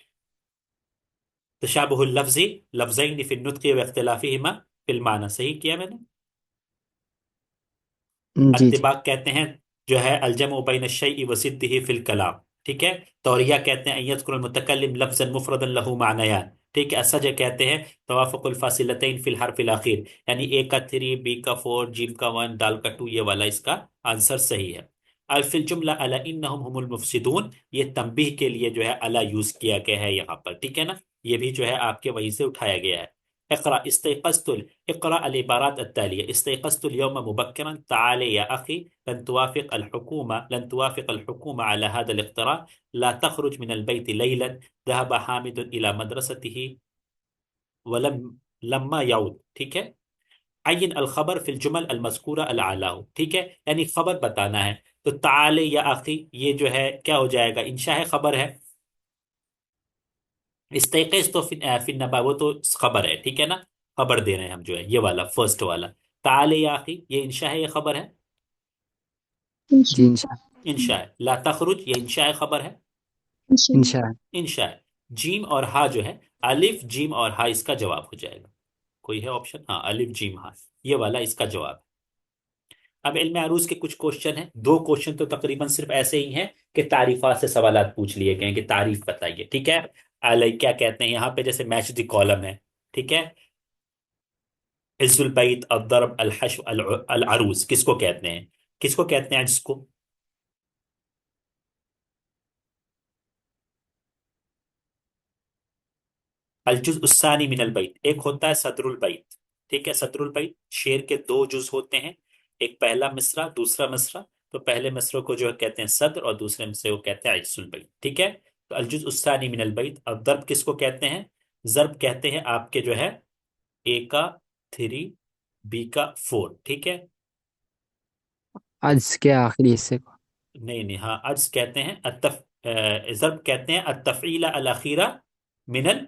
तशाबुहुल लफ्जी, लफ्ज़ैन फी नुत्क़ि व इख्तिलाफिहिमा फिल माना। सही किया मैंने। जी जी। अत्तिबाक कहते हैं जो है अलजमउ बैन अश-शैइ व सिद्दिही फिल कलाम। ठीक है। तौरिया कहते हैं अय्यज़कुरुल मुतकल्लिम लफ्ज़न मुफ़रदन लहू मानयान। ठीक है। असज कहते हैं तवाफ़ुकुल फ़ासिलतैन फिल हर्फ़िल अख़ीर, यानी ए का 3, बी का 4, जीम का 1, दाल का 2, ये वाला इसका आंसर सही है। अल्फिल जुमला अला इन्नहुम हुमुल मुफ़सिदून, ये तंबीह के लिए जो है अला यूज किया गया है यहाँ पर। ठीक है ना। ये भी जो है आपके वहीं से उठाया गया है। इक़रा इस्तयक़ज़तुल, इक़रा अल इबारात अत्तालिया, इस्तयक़ज़तुल यौम मुबक्किरन, ताल या अखी, लन तुवाफ़िक़ अल हुकूमा अला हादल इख्तिरा, ला तख़रुज मिनल बैति लैलन, ज़हब हामिदुन इला मदरसतिही वलम लम्मा याऊद। ठीक है। अय्यन अल खबर फिल जुमल अल मज़कूरा अल आलाहु। ठीक है। यानी खबर बताना है। तो ताले या आखी ये जो है क्या हो जाएगा? इंशा है, खबर है। इस्तेक़िज़ तो फिन नबा, वो तो खबर है। ठीक है ना। खबर दे रहे हैं हम जो है, ये वाला फर्स्ट वाला। ताले या आखी ये इंशा है, ये खबर है। जी इंशा। इंशा है। ला तखरुज ये इंशा है, खबर है। इंशा। इंशा है। जीम और हा जो है, अलिफ जीम और हा इसका जवाब हो जाएगा। कोई है ऑप्शन? हाँ, अलिफ जीम हा, ये वाला इसका जवाब है। अब इल्म अरूज के कुछ क्वेश्चन हैं, दो क्वेश्चन तो तकरीबन सिर्फ ऐसे ही हैं कि तारीफात से सवालात पूछ लिए गए हैं कि तारीफ बताइए। ठीक है। अलग क्या कहते हैं यहाँ पे, जैसे मैच द कॉलम है। ठीक है। इज्जुल बैत अदरब अल हश्व अल अरूज किसको कहते हैं? किसको कहते हैं इसको? अलजुज उस्सानी मिनल बैत, एक होता है सदरुल बैत। ठीक है। सदरुल बैत शेर के दो जुज होते हैं, एक पहला मिसरा, दूसरा मिसरा। तो पहले मिसरे को जो है कहते हैं सद्र, और दूसरे मिसरे को कहते हैं अज्जुल बैत। ठीक है। तो अलजुज उस्सानी मिनल बैत। अब दर्ब किसको कहते हैं? जर्ब कहते हैं आपके जो है ए का 3, बी का 4। ठीक है। आज के आखिरी हिस्से को। नहीं नहीं, हाँ, अर्ज कहते हैं जर्ब कहते हैं अतफीला अल अखीरा मिनल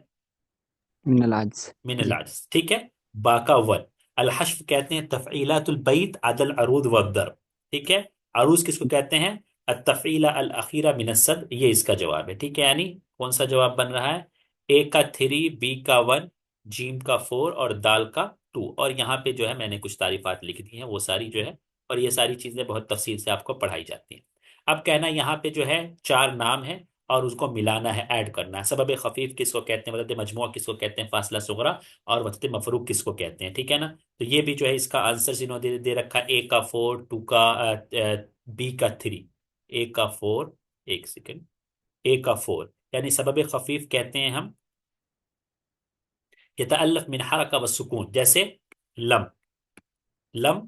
मिनल आज। मिनल जी। आजिज। ठीक है। बाका वन। अल हश्फ कहते हैं तफईलातुल बैत अदल अरूद वद्दर। ठीक है। अरूज किसको कहते हैं? अतफीला अल अखीरा मिनल सद, ये इसका जवाब है। ठीक है। यानी कौन सा जवाब बन रहा है? ए का 3, बी का 1, जीम का 4 और दाल का 2। और यहाँ पे जो है मैंने कुछ तारीफात लिख दी हैं, वो सारी जो है, और ये सारी चीजें बहुत तफसील से आपको पढ़ाई जाती हैं। अब कहना यहाँ पे जो है चार नाम है, और उसको मिलाना है, ऐड करना है। सबब खफीफ किसको कहते हैं? वदद मजमुआ किसको कहते हैं? फासला सुगरा और वदद मफरूक किसको कहते हैं? ठीक है ना। तो ये भी जो है इसका आंसर जिन्होंने दे रखा है, ए का 4, टू का बी का 3, ए का 4, एक सेकेंड, ए का 4, यानी सबब खफीफ कहते हैं हम यतअल्लफ मिन हरका व सुकून, जैसे लम, लम,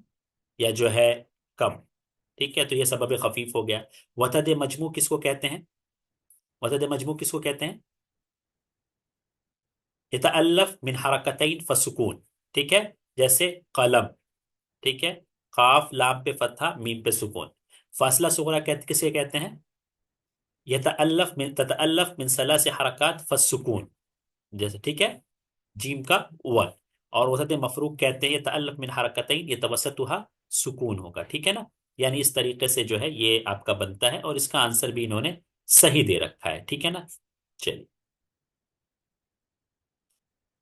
या जो है कम। ठीक है। तो ये सबब खफीफ हो गया। वतद मजमू किसको कहते हैं? वतद मजमू किसको कहते हैं? यतअल्लफ मिन हरकतैन फसुकून। ठीक है। जैसे कलम। ठीक है। काफ लाम पे फतहा, मीम पे सुकून। फासला सुगरा कहते किसे कहते हैं? ततअल्लफ मिन सलासी हरकत फसुकून, जैसे। ठीक है। जीम का 1। और वसत मफरूक कहते हैं यतअल्लफ मिन हरकतैन यतवसतुहा सुकून होगा। ठीक है ना। यानी इस तरीके से जो है ये आपका बनता है, और इसका आंसर भी इन्होंने सही दे रखा है। ठीक है ना। चलिए।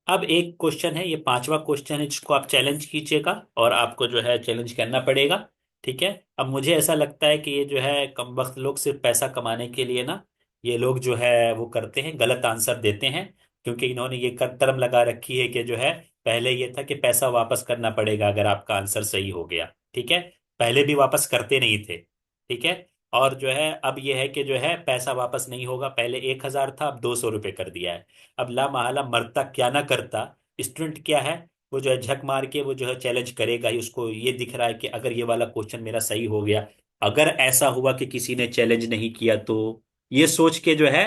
अब एक क्वेश्चन है, ये पांचवा क्वेश्चन है जिसको आप चैलेंज कीजिएगा और आपको जो है चैलेंज करना पड़ेगा। ठीक है। अब मुझे ऐसा लगता है कि ये जो है कमबख्त लोग सिर्फ पैसा कमाने के लिए ना, ये लोग जो है वो करते हैं, गलत आंसर देते हैं। क्योंकि इन्होंने ये टर्म लगा रखी है कि जो है पहले ये था कि पैसा वापस करना पड़ेगा अगर आपका आंसर सही हो गया। ठीक है। पहले भी वापस करते नहीं थे। ठीक है। और जो है अब ये है कि जो है पैसा वापस नहीं होगा, पहले 1,000 था अब 200 रुपये कर दिया है। अब ला महला मरता क्या ना करता, स्टूडेंट क्या है, वो जो है झक मार के वो जो है चैलेंज करेगा ही। उसको ये दिख रहा है कि अगर ये वाला क्वेश्चन मेरा सही हो गया, अगर ऐसा हुआ कि किसी ने चैलेंज नहीं किया तो ये सोच के जो है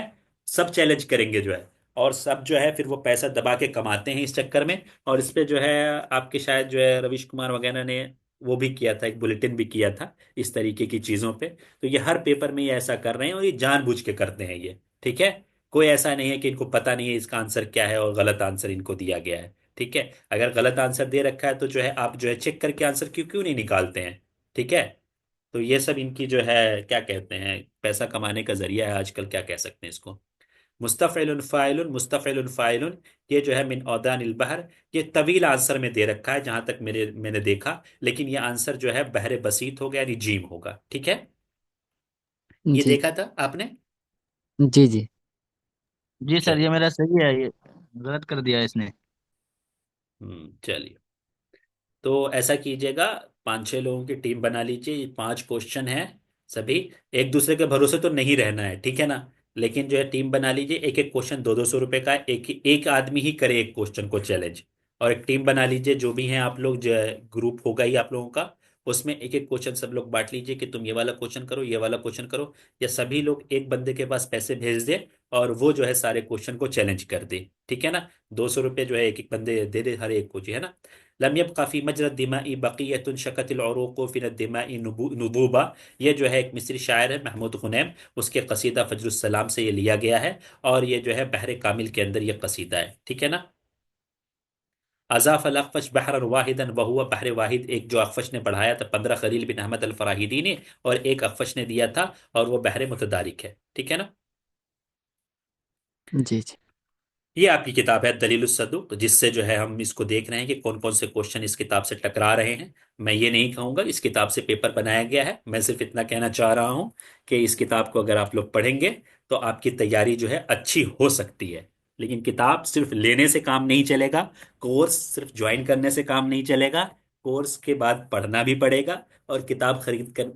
सब चैलेंज करेंगे जो है। और सब जो है फिर वो पैसा दबा के कमाते हैं इस चक्कर में। और इस पे जो है आपके शायद जो है रविश कुमार वगैरह ने वो भी किया था, एक बुलेटिन भी किया था इस तरीके की चीजों पे। तो ये हर पेपर में ये ऐसा कर रहे हैं और ये जानबूझ के करते हैं ये। ठीक है। कोई ऐसा नहीं है कि इनको पता नहीं है इसका आंसर क्या है और गलत आंसर इनको दिया गया है। ठीक है। अगर गलत आंसर दे रखा है तो जो है आप जो है चेक करके आंसर क्यों क्यों नहीं निकालते हैं। ठीक है। तो ये सब इनकी जो है क्या कहते हैं पैसा कमाने का जरिया है आजकल, क्या कह सकते हैं इसको। मुस्तफ़िलुन फ़ाइलुन मुस्तफ़िलुन फ़ाइलुन, ये जो है मिन औदानिल बहर, ये तवील आंसर में दे रखा है जहां तक मैंने देखा। लेकिन ये आंसर जो है बहरे बसीत होगा यानी जीम होगा। ठीक है। ये जी देखा था आपने। जी जी। जी सर, ये चलिए। मेरा सही है, ये गलत कर दिया इसने। चलिए। तो ऐसा कीजिएगा, 5-6 लोगों की टीम बना लीजिए, ये 5 क्वेश्चन है सभी। एक दूसरे के भरोसे तो नहीं रहना है, ठीक है ना। लेकिन जो है टीम बना लीजिए, एक एक क्वेश्चन 200-200 रुपए का है, एक आदमी ही करे एक क्वेश्चन को चैलेंज। और एक टीम बना लीजिए, जो भी हैं आप लोग, जो ग्रुप होगा ही आप लोगों का, उसमें एक एक क्वेश्चन सब लोग बांट लीजिए कि तुम ये वाला क्वेश्चन करो, ये वाला क्वेश्चन करो। या सभी लोग एक बंदे के पास पैसे भेज दे और वो जो है सारे क्वेश्चन को चैलेंज कर दे। ठीक है ना। 200 रुपये जो है एक एक बंदे दे दे हर एक को, जी है ना। लम यबका फी मजरद दिमाई बकियतुन शकतिल उरूक़ फिन दिमाई नुबूबा। ये जो है एक मिस्री शायर है महमूद गुनैम, उसके कसीदा फजरुस्सलाम से ये लिया गया है। और ये जो है बहर कामिल के अंदर ये कसीदा है। ठीक है ना। अज़ाफ़ अल अख़फ़श बहरन वाहिदन वहुवा बहर वाहिद, एक जो अख़फ़श ने बढ़ाया था 15 खलील बिन अहमद अल फराहिदी ने, और एक अख़फ़श ने दिया था और वो बहर मुतदारिक है। ठीक है ना। जी जी। ये आपकी किताब है दलील सदुक, जिससे जो है हम इसको देख रहे हैं कि कौन कौन से क्वेश्चन इस किताब से टकरा रहे हैं। मैं ये नहीं कहूंगा इस किताब से पेपर बनाया गया है, मैं सिर्फ इतना कहना चाह रहा हूं कि इस किताब को अगर आप लोग पढ़ेंगे तो आपकी तैयारी जो है अच्छी हो सकती है। लेकिन किताब सिर्फ लेने से काम नहीं चलेगा, कोर्स सिर्फ ज्वाइन करने से काम नहीं चलेगा। कोर्स के बाद पढ़ना भी पड़ेगा और किताब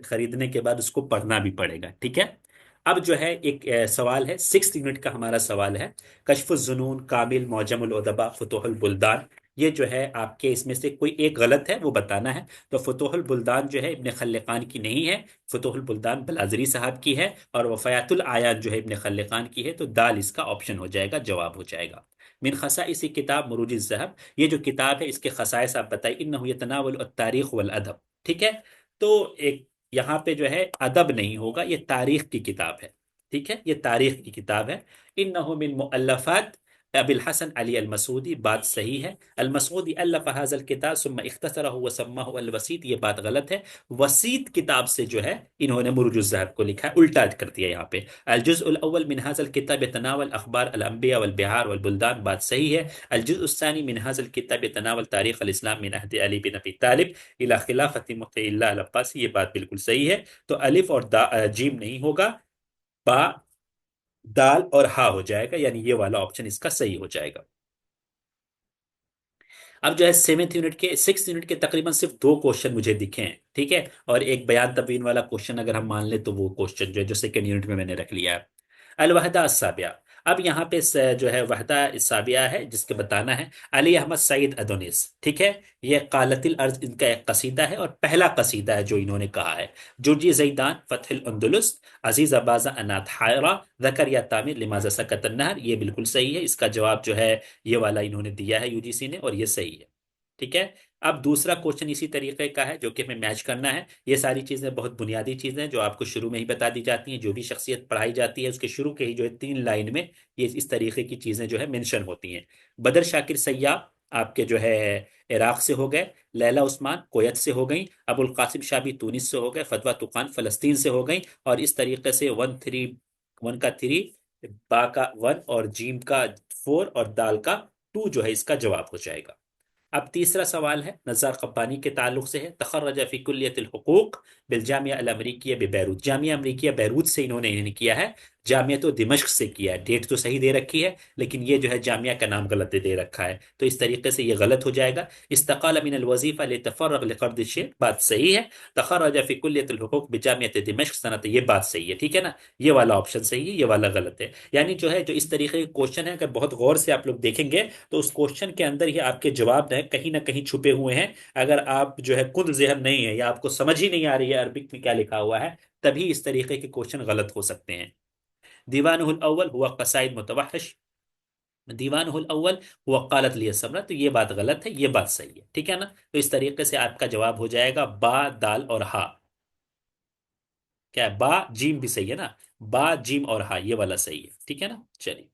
खरीदने के बाद उसको पढ़ना भी पड़ेगा। ठीक है। अब जो है एक सवाल है, 6th यूनिट का हमारा सवाल है। कश्फुज़्ज़ुनून, कामिल, मौजमुल उदबा, फुतूहुल बुल्दान। ये जो है आपके इसमें से कोई एक गलत है वो बताना है। तो फुतूहुल बुल्दान जो है इब्न खल्लिकान की नहीं है, फुतूहुल बुल्दान बलाजरी साहब की है। और वफ़ायातुल आयात जो है इब्न खल्लिकान की है। तो दाल इसका ऑप्शन हो जाएगा, जवाब हो जाएगा। मिन खसा इसी किताब मुरूज ज़हब, ये जो किताब है इसके खसाइस आप बताइए। इन्नहु यतनावल तारीख वल अदब। ठीक है। तो एक यहाँ पे जो है अदब नहीं होगा, ये तारीख की किताब है। ठीक है, ये तारीख की किताब है। इन्नहु मिन मुअल्लफात अबिल हसन अली अल मसूदी, बात सही है। अल मसूदी अल्लफ़ हाज़ल किताब सुम्मा इख्तसरहु व सम्माहु अल वसीत, ये बात गलत है। वसीत किताब से जो है इन्होंने मुरुजुज़ ज़हब को लिखा है, उल्टा कर दिया यहाँ पे। अल जुज़्उल अव्वल मिन हाज़ल किताब यतनावल अखबार अल अंबिया वल बिहार वल बुल्दान, बात सही है। अल जुज़्उ अस्सानी मिन हाज़ल किताब यतनावल तारीख़ अल इस्लाम मिन अहद अली बिन अबी तालिब इला खिलाफती मुत्तइल्ला अल अब्बासी, ये बात बिल्कुल सही है। तो अलिफ और जीम नहीं होगा, बा, दाल और हा हो जाएगा, यानी ये वाला ऑप्शन इसका सही हो जाएगा। अब जो है 7th यूनिट के 6th यूनिट के तकरीबन सिर्फ 2 क्वेश्चन मुझे दिखे हैं। ठीक है। और एक बयान तबयीन वाला क्वेश्चन अगर हम मान ले तो वो क्वेश्चन जो है जो 2nd यूनिट में मैंने रख लिया है। अल वहदा अस्साबिया। अब यहाँ पे जो है वहदा साबिया है जिसके बताना है। अली अहमद सईद अदोनिस। ठीक है। ये कालतिल अर्ज इनका एक कसीदा है और पहला कसीदा है जो इन्होंने कहा है। जुर्जी जैदान फतहिल अंदुलुस, अजीज अबाजा अनाथ हायरा, जकरिया तामिर लिमाजा सकत नहर, ये बिल्कुल सही है। इसका जवाब जो है ये वाला इन्होंने दिया है यूजीसी ने, और ये सही है। ठीक है। अब दूसरा क्वेश्चन इसी तरीके का है जो कि हमें मैच करना है। ये सारी चीजें बहुत बुनियादी चीजें हैं जो आपको शुरू में ही बता दी जाती हैं। जो भी शख्सियत पढ़ाई जाती है उसके शुरू के ही जो है 3 लाइन में ये इस तरीके की चीजें जो है मेंशन होती हैं। बदर शाकिर सय्याब आपके जो है इराक से हो गए। लैला उस्मान कोयत से हो गई। अबुल कासिम शाबी तुनिस से हो गए। फतवा तुकान फलस्तीन से हो गई। और इस तरीके से 1 3 1 का 3, बा का 1 और जीम का 4 और दाल का टू जो है इसका जवाब हो जाएगा। अब तीसरा सवाल है नज़ार कब्बानी के ताल्लुक से है। तखर्रज फी कुल्लियतिल हुकूक बिल जामिया अल अमरीकिया बेरूत, जामिया अमरीकिया बैरूत से इन्होंने किया है, जामिया तो दिमश्क से किया है। डेट तो सही दे रखी है लेकिन ये जो है जामिया का नाम गलत दे रखा है, तो इस तरीके से ये गलत हो जाएगा। इस्तकाल मिन अल वजीफा लितफर्रग लिक़र्द शेख, बात सही है। तखर्रज फी कुल्लियतिल हुकूक बिजामियत दिमश्क सनत, ये बात सही है, ठीक है ना। ये वाला ऑप्शन सही है, ये वाला गलत है। यानी जो है जो इस तरीके के क्वेश्चन है, अगर बहुत गौर से आप लोग देखेंगे तो उस क्वेश्चन के अंदर ही आपके जवाब ना कहीं छुपे हुए हैं। अगर आप जो है खुद जहन नहीं है या आपको समझ ही नहीं आ रही है अरबिक में क्या लिखा हुआ है, तभी इस तरीके के क्वेश्चन गलत हो सकते हैं। दीवानुल अव्वल हुआ कसाइद मुतवहश, दीवानुल अव्वल हुआ कालत लिया समरा, तो ये बात गलत है, ये बात सही है, ठीक है ना। तो इस तरीके से आपका जवाब हो जाएगा बा दाल और हा। क्या है, बा जीम भी सही है ना, बा जीम और हा ये वाला सही है, ठीक है ना। चलिए,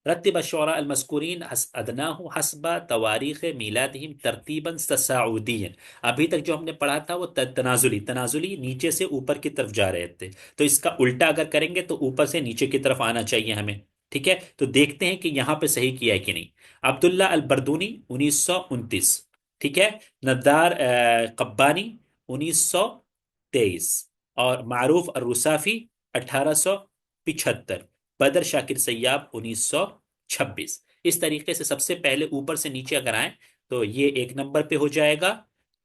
रत्तिब अश्शुअरा अलमज़कूरीन अदनाहु हस्ब तवारीख़ मीलादिहिम तरतीबन तसाउदियन। अभी तक जो हमने पढ़ा था वो तनाजुली, तनाजुली नीचे से ऊपर की तरफ जा रहे थे, तो इसका उल्टा अगर करेंगे तो ऊपर से नीचे की तरफ आना चाहिए हमें। ठीक है, तो देखते हैं कि यहां पे सही किया है कि नहीं। अब्दुल्ला अल बरदूनी 1929, ठीक है। नद्दार कब्बानी 1923, और मारूफ और रुसाफी 1875, बदर शाकिर सैयाब 1926। इस तरीके से सबसे पहले ऊपर से नीचे अगर आए तो ये एक नंबर पे हो जाएगा,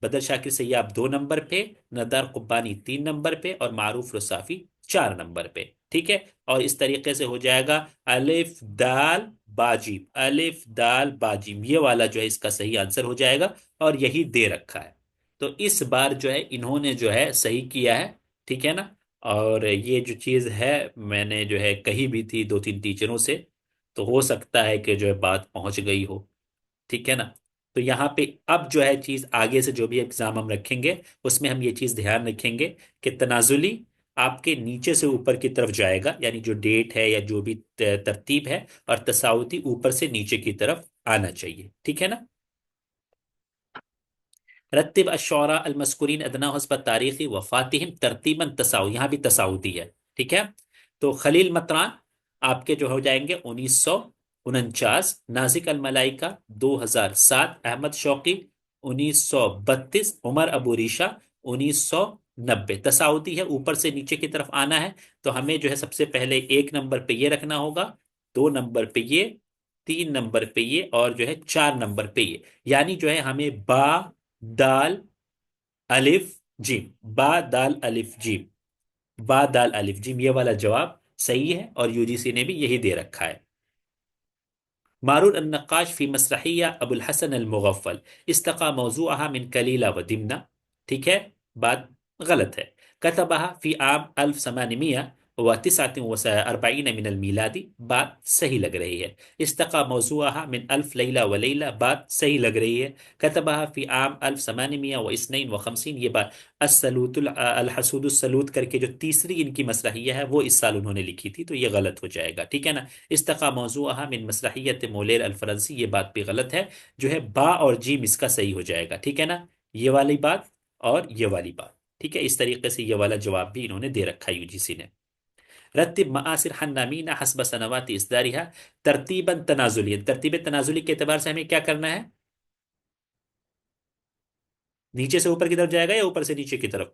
बदर शाकिर सैयाब दो नंबर पे, नदार कुब्बानी तीन नंबर पे, और मारूफ रसाफी चार नंबर पे, ठीक है। और इस तरीके से हो जाएगा अलिफ दाल बाजिम, अलिफ दाल बाजिम ये वाला जो है इसका सही आंसर हो जाएगा, और यही दे रखा है। तो इस बार जो है इन्होंने जो है सही किया है, ठीक है ना। और ये जो चीज़ है मैंने जो है कही भी थी दो तीन टीचरों से, तो हो सकता है कि जो है बात पहुंच गई हो, ठीक है ना। तो यहाँ पे अब जो है चीज़ आगे से जो भी एग्जाम हम रखेंगे उसमें हम ये चीज़ ध्यान रखेंगे कि तनाजुली आपके नीचे से ऊपर की तरफ जाएगा, यानी जो डेट है या जो भी तरतीब है, और तसाउती ऊपर से नीचे की तरफ आना चाहिए, ठीक है ना। रत्तिब अश्शुअरा अलमज़कूरीन अदना हस्ब तारीख़ी वफ़ातिहिम तरतीबन तसाउ, यहाँ भी तसाउदी है, ठीक है। तो खलील मतरान आपके जो हो जाएंगे 1949, नाजिक अल मलाइका 2007, अहमद शौकी 1932, उमर अबू रीशा 1990। तसाउदी है, ऊपर से नीचे की तरफ आना है, तो हमें जो है सबसे पहले एक नंबर पे ये रखना होगा, दो नंबर पे ये, तीन नंबर पे ये, और जो है चार नंबर पे ये। यानी जो है हमें बा दाल अलिफ जीम, बा दाल अलिफ जीम, बा दाल अलिफ जीम ये वाला जवाब सही है, और यूजीसी ने भी यही दे रखा है। मारूर अन्नकाश फी मसरहिया अबुल हसन अल मुगफ्फल इस्तका मौजूअहा मिन कलीला व दिमना, ठीक है, बात गलत है। कतबहा फी आम अल्फ समानिमिया व तिसातिन व अरबाईन मिनल मीलादी, बात सही लग रही है। इस्तका मौजूअहा मिन अल्फ लैला व लैला, बात सही लग रही है। कतबहा फी आम अल्फ समानिमिया व इसनैन व खमसीन, ये बात असलूतुल अल हसूदुस सलूत करके जो तीसरी इनकी मसरहिया है वो इस साल उन्होंने लिखी थी, तो ये गलत हो जाएगा, ठीक है ना। इस्तका मौजूअहा मिन मसरहियत मोलेर अल फरंसी, ये बात भी गलत है। जो है बा और जीम इसका सही हो जाएगा, ठीक है ना। ये वाली बात और ये वाली बात, ठीक है। इस तरीके से ये वाला जवाब भी इन्होंने दे रखा है यूजीसी ने। रत्तिब मआसिर हन्नामीना हस्ब सनवाति इस्दारिहा तरतीबन तनाजुलियन, तरतीब तनाजुली के एतबार से हमें क्या करना है, नीचे से ऊपर की तरफ जाएगा या ऊपर से नीचे की तरफ।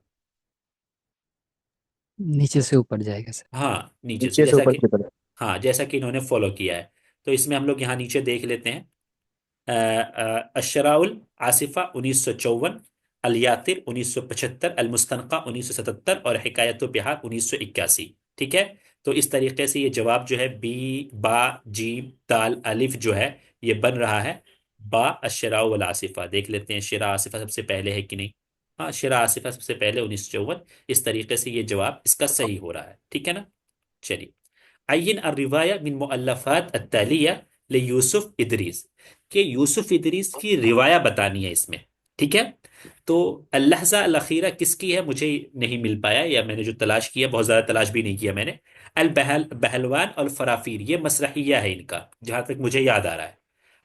नीचे से ऊपर जाएगा सर। हाँ नीचे से, नीचे से जैसा ऊपर कि, की तरफ। हाँ जैसा कि इन्होंने फॉलो किया है। तो इसमें हम लोग यहाँ नीचे देख लेते हैं। अशराउल आसिफा 1954, अल यातिर 1975, अल मुस्तनका 1977, और हिकायत बिहार 1981, ठीक है। तो इस तरीके से ये जवाब जो है बी बा जीम दाल अलिफ जो है ये बन रहा है। बा अशराउल आसिफा, देख लेते हैं शिरा आसिफा सबसे पहले है कि नहीं। हाँ शिरा आसिफा सबसे पहले 1954। इस तरीके से ये जवाब इसका सही हो रहा है, ठीक है ना। चलिए, अय्यन अर्रिवाया मिन मुअल्लफात अत्तालिया ले यूसुफ इदरीस, कि यूसुफ इदरीस की रिवाया बतानी है इसमें, ठीक है। तो अल्लहजा अल-अखीरा किसकी है मुझे नहीं मिल पाया, या मैंने जो तलाश किया बहुत ज्यादा तलाश भी नहीं किया मैंने। अल बहल बहलवान और फराफीर ये मसरहिया है इनका, जहां तक मुझे याद आ रहा है।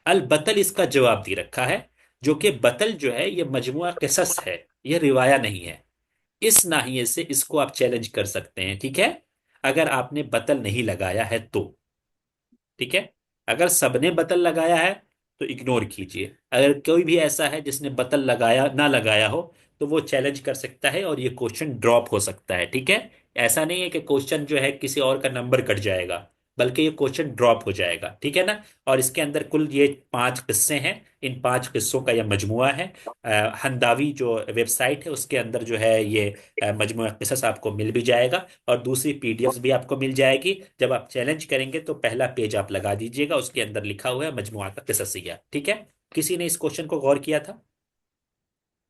अल बतल इसका जवाब दे रखा है, जो कि बतल जो है ये मजमुआ किसस है, ये रिवाया नहीं है। इस नाहिए से इसको आप चैलेंज कर सकते हैं, ठीक है, अगर आपने बतल नहीं लगाया है तो, ठीक है। अगर सबने बतल लगाया है तो इग्नोर कीजिए। अगर कोई भी ऐसा है जिसने बतल लगाया ना लगाया हो तो वो चैलेंज कर सकता है और ये क्वेश्चन ड्रॉप हो सकता है, ठीक है। ऐसा नहीं है कि क्वेश्चन जो है किसी और का नंबर कट जाएगा, बल्कि ये क्वेश्चन ड्रॉप हो जाएगा, ठीक है ना। और इसके अंदर कुल ये 5 किस्से हैं। इन 5 किस्सों का यह मजमुआ है। हंदावी जो वेबसाइट है उसके अंदर जो है ये मजमुआ किस्सा आपको मिल भी जाएगा, और दूसरी पीडीएफ भी आपको मिल जाएगी। जब आप चैलेंज करेंगे तो पहला पेज आप लगा दीजिएगा, उसके अंदर लिखा हुआ है मजमुआ का किस्सा, ठीक है। किसी ने इस क्वेश्चन को गौर किया था?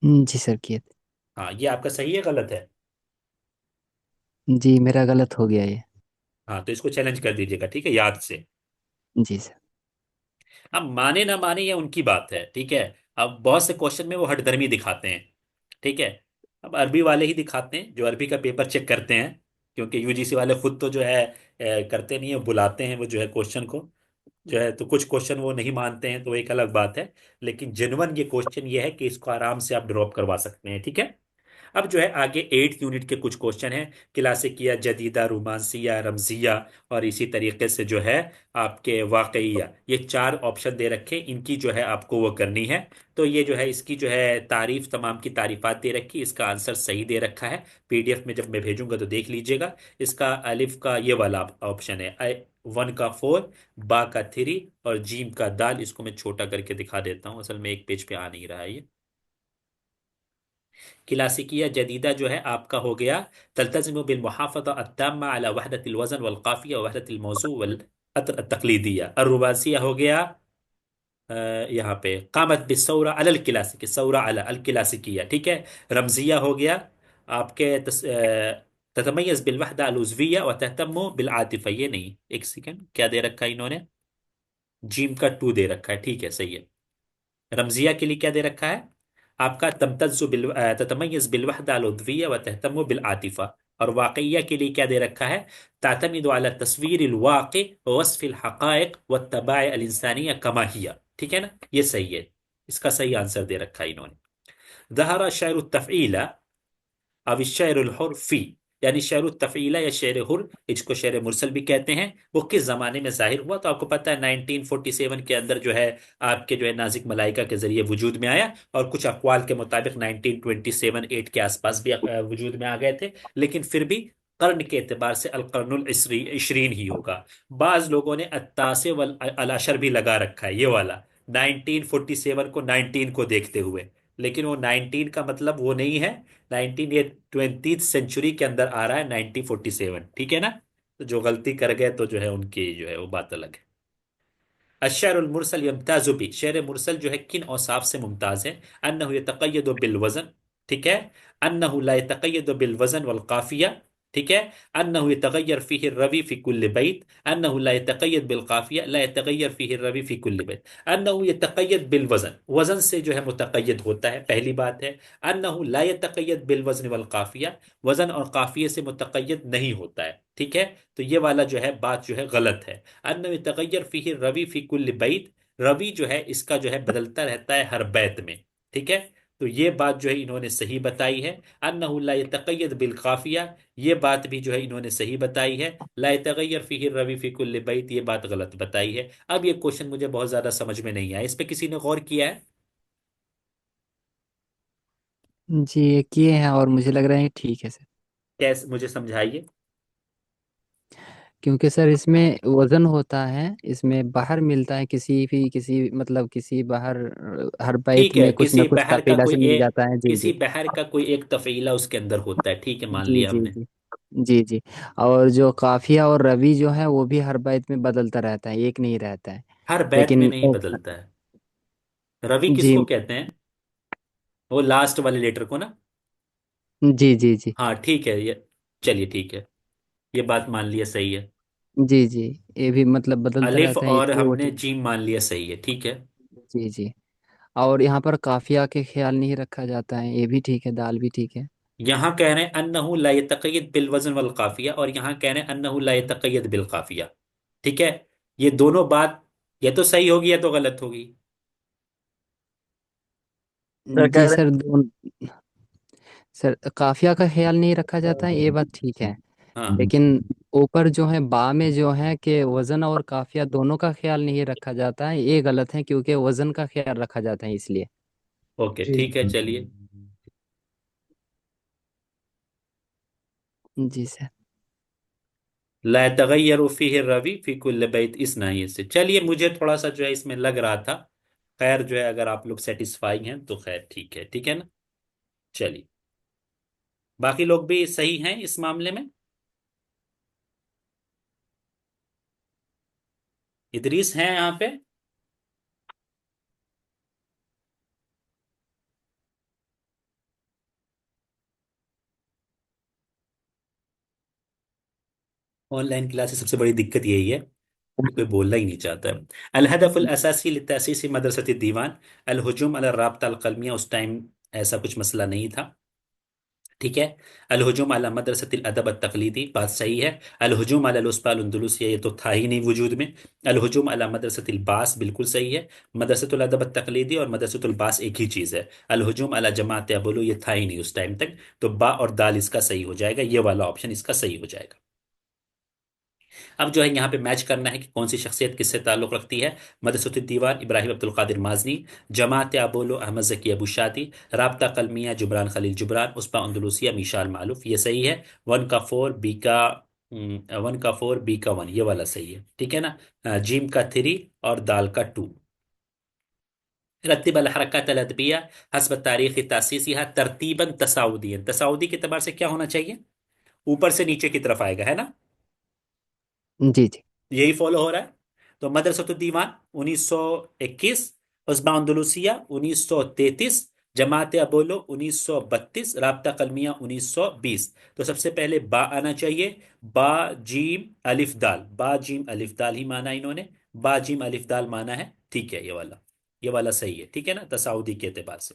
जी सर किए थे। हाँ, ये आपका सही है गलत है? जी मेरा गलत हो गया ये। हाँ, तो इसको चैलेंज कर दीजिएगा, ठीक है, याद से। जी सर। अब माने ना माने ये उनकी बात है, ठीक है। अब बहुत से क्वेश्चन में वो हठधर्मी दिखाते हैं, ठीक है। अब अरबी वाले ही दिखाते हैं जो अरबी का पेपर चेक करते हैं, क्योंकि यूजीसी वाले खुद तो जो है करते नहीं है, बुलाते हैं वो जो है क्वेश्चन को जो है, तो कुछ क्वेश्चन वो नहीं मानते हैं तो एक अलग बात है। लेकिन जेन्युइन ये क्वेश्चन ये है कि इसको आराम से आप ड्रॉप करवा सकते हैं, ठीक है। अब जो है आगे 8th यूनिट के कुछ क्वेश्चन हैं। क्लासिकिया, जदीदा, रोमांसिया, रमजिया, और इसी तरीके से जो है आपके वाकईया, ये 4 ऑप्शन दे रखे, इनकी जो है आपको वो करनी है। तो ये जो है इसकी जो है तारीफ, तमाम की तारीफात दे रखी, इसका आंसर सही दे रखा है। पीडीएफ में जब मैं भेजूंगा तो देख लीजिएगा। इसका अलिफ का ये वाला ऑप्शन है, 1 का 4, बा का 3, और जीम का दाल। इसको मैं छोटा करके दिखा देता हूँ, असल में एक पेज पे आ नहीं रहा है ये। क्लासिकिया जदीदा जो है आपका हो गया, तल्तज़िमु बिल मुहाफ़ज़ा अत्ताम्मा अला वहदतिल वज़न वल क़ाफ़िया व वहदतिल मौज़ू वल अत्र तक़लीदिया। अर्रुबासिया हो गया यहाँ पे क़ामत बिस्सौरा अलल क्लासिकी, सौरा अला अल क्लासिकिया, ठीक है। रमजिया हो गया आपके ततमयज़ बिल वहदा अल उज़विया व तहतम्मु बिल आतिफ़ा। ये नहीं, एक सेकंड, क्या दे रखा है इन्होंने? जीम का 2 दे रखा है, ठीक है, सही है। रमजिया के लिए क्या दे रखा है आपका? ततमयज़ बिलवहदा अलउद्विया व तहतमु बिल आतिफा। और वाकईया के लिए क्या दे रखा है? तातमिदु अला तस्वीर वाक़ि व वस्फ़ हक़ाइक़ व तबाय अल इंसानिया कमा हिया, ठीक है ना। ये सही है, इसका सही आंसर दे रखा है इन्होंने। ज़हरा शायरु तफ़ईला अब शेर हुर फी, यानी शेर तफ़ीला या शेर हुर, इसको शेर मुरसल भी कहते हैं, वो किस जमाने में जाहिर हुआ? तो आपको पता है 1947 के अंदर जो है आपके जो है नाजिक मलाइका के जरिए वजूद में आया, और कुछ अकवाल के मुताबिक 1927-8 के आसपास भी वजूद में आ गए थे। लेकिन फिर भी कर्न के एतबार से अलकर्नुल इशरीन ही होगा। बाज लोगों ने अत्तासे वल अलाशर भी लगा रखा है, ये वाला 1947 को 19 को देखते हुए। लेकिन वो 19 का मतलब वो नहीं है 19, ये 20th सेंचुरी के अंदर आ रहा है 1947, ठीक है ना। तो जो गलती कर गए तो जो है उनकी जो है वो बात अलग है। अशर मुरसल यमताज़ भी, शेर मुरसल जो है किन औसाफ से मुमताज है? अन्नहु यतक़य्यदु बिल वज़न, ठीक है। अन्नहु ला यतक़य्यदु बिल वज़न वल काफिया, ठीक है। अन्नहु यतग़य्यर फीहि रवी फी कुल्ल बैत। अन्नहु ला यतक़य्यद बिल काफिया, ला यतग़य्यर फीहि रवी फी कुल्ल बैत। अन्नहु यतक़य्यद बिल वज़न, वज़न से जो है मुतक़य्यद होता है, पहली बात है। अन्नहु ला यतक़य्यद बिल वज़न वल काफिया, वज़न और काफिये से मुतक़य्यद नहीं होता है, ठीक है। तो ये वाला जो है बात जो है गलत है। अन्नहु यतग़य्यर फीहि रवी फी कुल्ल बैत, रवि जो है इसका जो है बदलता रहता है हर बैत में, ठीक है। तो ये बात जो है इन्होंने सही बताई है। अन्नहु ला यतक़य्यद बिल काफिया, ये बात भी जो है इन्होंने सही बताई है। ला यतग़य्यर फीहि रवी फी कुल्ल बैत, ये बात गलत बताई है। अब ये क्वेश्चन मुझे बहुत ज्यादा समझ में नहीं आया, इस पे किसी ने गौर किया है? जी ये किए हैं और मुझे लग रहा है ठीक है सर। कैसे, मुझे समझाइए। क्योंकि सर इसमें वजन होता है, इसमें बाहर मिलता है किसी भी किसी मतलब किसी बाहर हर बाइट ठीक है, में कुछ ना किसी कुछ बहर का तफीला कोई से मिल एक, जाता है। जी किसी जी। बहर का कोई एक तफीला उसके अंदर होता है, ठीक है, मान जी लिया जी हमने। जी। जी जी। और जो काफिया और रवि जो है वो भी हर बाइट में बदलता रहता है, एक नहीं रहता है। हर बैत में लेकिन नहीं बदलता है। रवि जी किसको कहते हैं? वो लास्ट वाले लेटर को ना। जी जी जी। हाँ ठीक है, ये चलिए ठीक है, ये बात मान लिया, सही है। जी जी। ये भी मतलब बदलता अलिफ रहता है और इसलिए वो हमने ठीक। जीम मान लिया, सही है, ठीक है। जी जी। और यहाँ पर काफिया के ख्याल नहीं रखा जाता है, ये भी ठीक है, दाल भी ठीक है। यहाँ कह रहे हैं अन्नहु ला यतक़य्यद बिल वज़न वल काफिया, और यहाँ कह रहे हैं अन्नहु ला यतक़य्यद बिल काफिया, ठीक है। ये दोनों बात या तो सही होगी या तो गलत होगी। सर कह जी रहे सर, सर काफिया का ख्याल नहीं रखा जाता है, ये बात ठीक है। हाँ। लेकिन ऊपर जो है बा में जो है कि वजन और काफिया दोनों का ख्याल नहीं रखा जाता है, ये गलत है क्योंकि वजन का ख्याल रखा जाता है इसलिए। ओके जी। ठीक है चलिए। जी सर। ला तगय्यरु फीहि रवी फी कुल्ल बैत, इस नहीं से चलिए, मुझे थोड़ा सा जो है इसमें लग रहा था। खैर जो है अगर आप लोग सेटिस्फाई हैं तो खैर ठीक है, ठीक है ना। चलिए, बाकी लोग भी सही हैं इस मामले में। इदरीस हैं यहाँ पे। ऑनलाइन क्लास की सबसे बड़ी दिक्कत यही है कि कोई बोलना ही नहीं चाहता है। अल हदफुल असासी लितासीसी मदरसत दीवान अल हुजूम अल राब्ता अल कलमिया, उस टाइम ऐसा कुछ मसला नहीं था। ठीक है। अल हुजूम अला मदरसत अदब तकलीदी, बात सही है। अल हुजूम अला उस्पाल अंदलुसिया, ये तो था ही नहीं वजूद में। अल हुजूम अला मदरसत बास, बिल्कुल सही है। मदरसतुल अदब तकलीदी और मदरसतुल बास एक ही चीज है। अल हुजूम अला जमात अबुलु, ये था ही नहीं उस टाइम तक। तो बा और दाल इसका सही हो जाएगा, ये वाला ऑप्शन इसका सही हो जाएगा। अब जो है यहाँ पे मैच करना है कि कौन सी शख्सियत किससे ताल्लुक रखती है। मदरसतुल दीवान इब्राहिम अब्दुल कादिर माजनी, जमात अबोलो अहमद जकी अबू शादी, राब्ता कलमिया जुबरान खलील जुबरान, उस्मा अंदलूसिया मीशाल मालूफ, ये सही है। वन का फोर बी का वन का फोर बी का वन, ये वाला सही है, ठीक है ना। जीम का थ्री और दाल का टू। रत्तिब अल हरकत अल अदबिया हस्ब तारीख तासीसिहा तरतीबन तसाउदियन, तसाउदी के एतबार से क्या होना चाहिए, ऊपर से नीचे की तरफ आएगा, है ना। जी जी। यही फॉलो हो रहा है। तो मदरसतुल दीवान 1921, उस्मा अंदलुसिया 1933, जमात अपोलो 1932, राब्ता कलमिया 1920। तो सबसे पहले बा आना चाहिए। बा जीम अलिफ दाल, बा जीम अलिफ दाल ही माना इन्होंने। बा जीम अलिफ दाल माना है, ठीक है, ये वाला सही है, ठीक है ना, तसाउदी के एतबार से।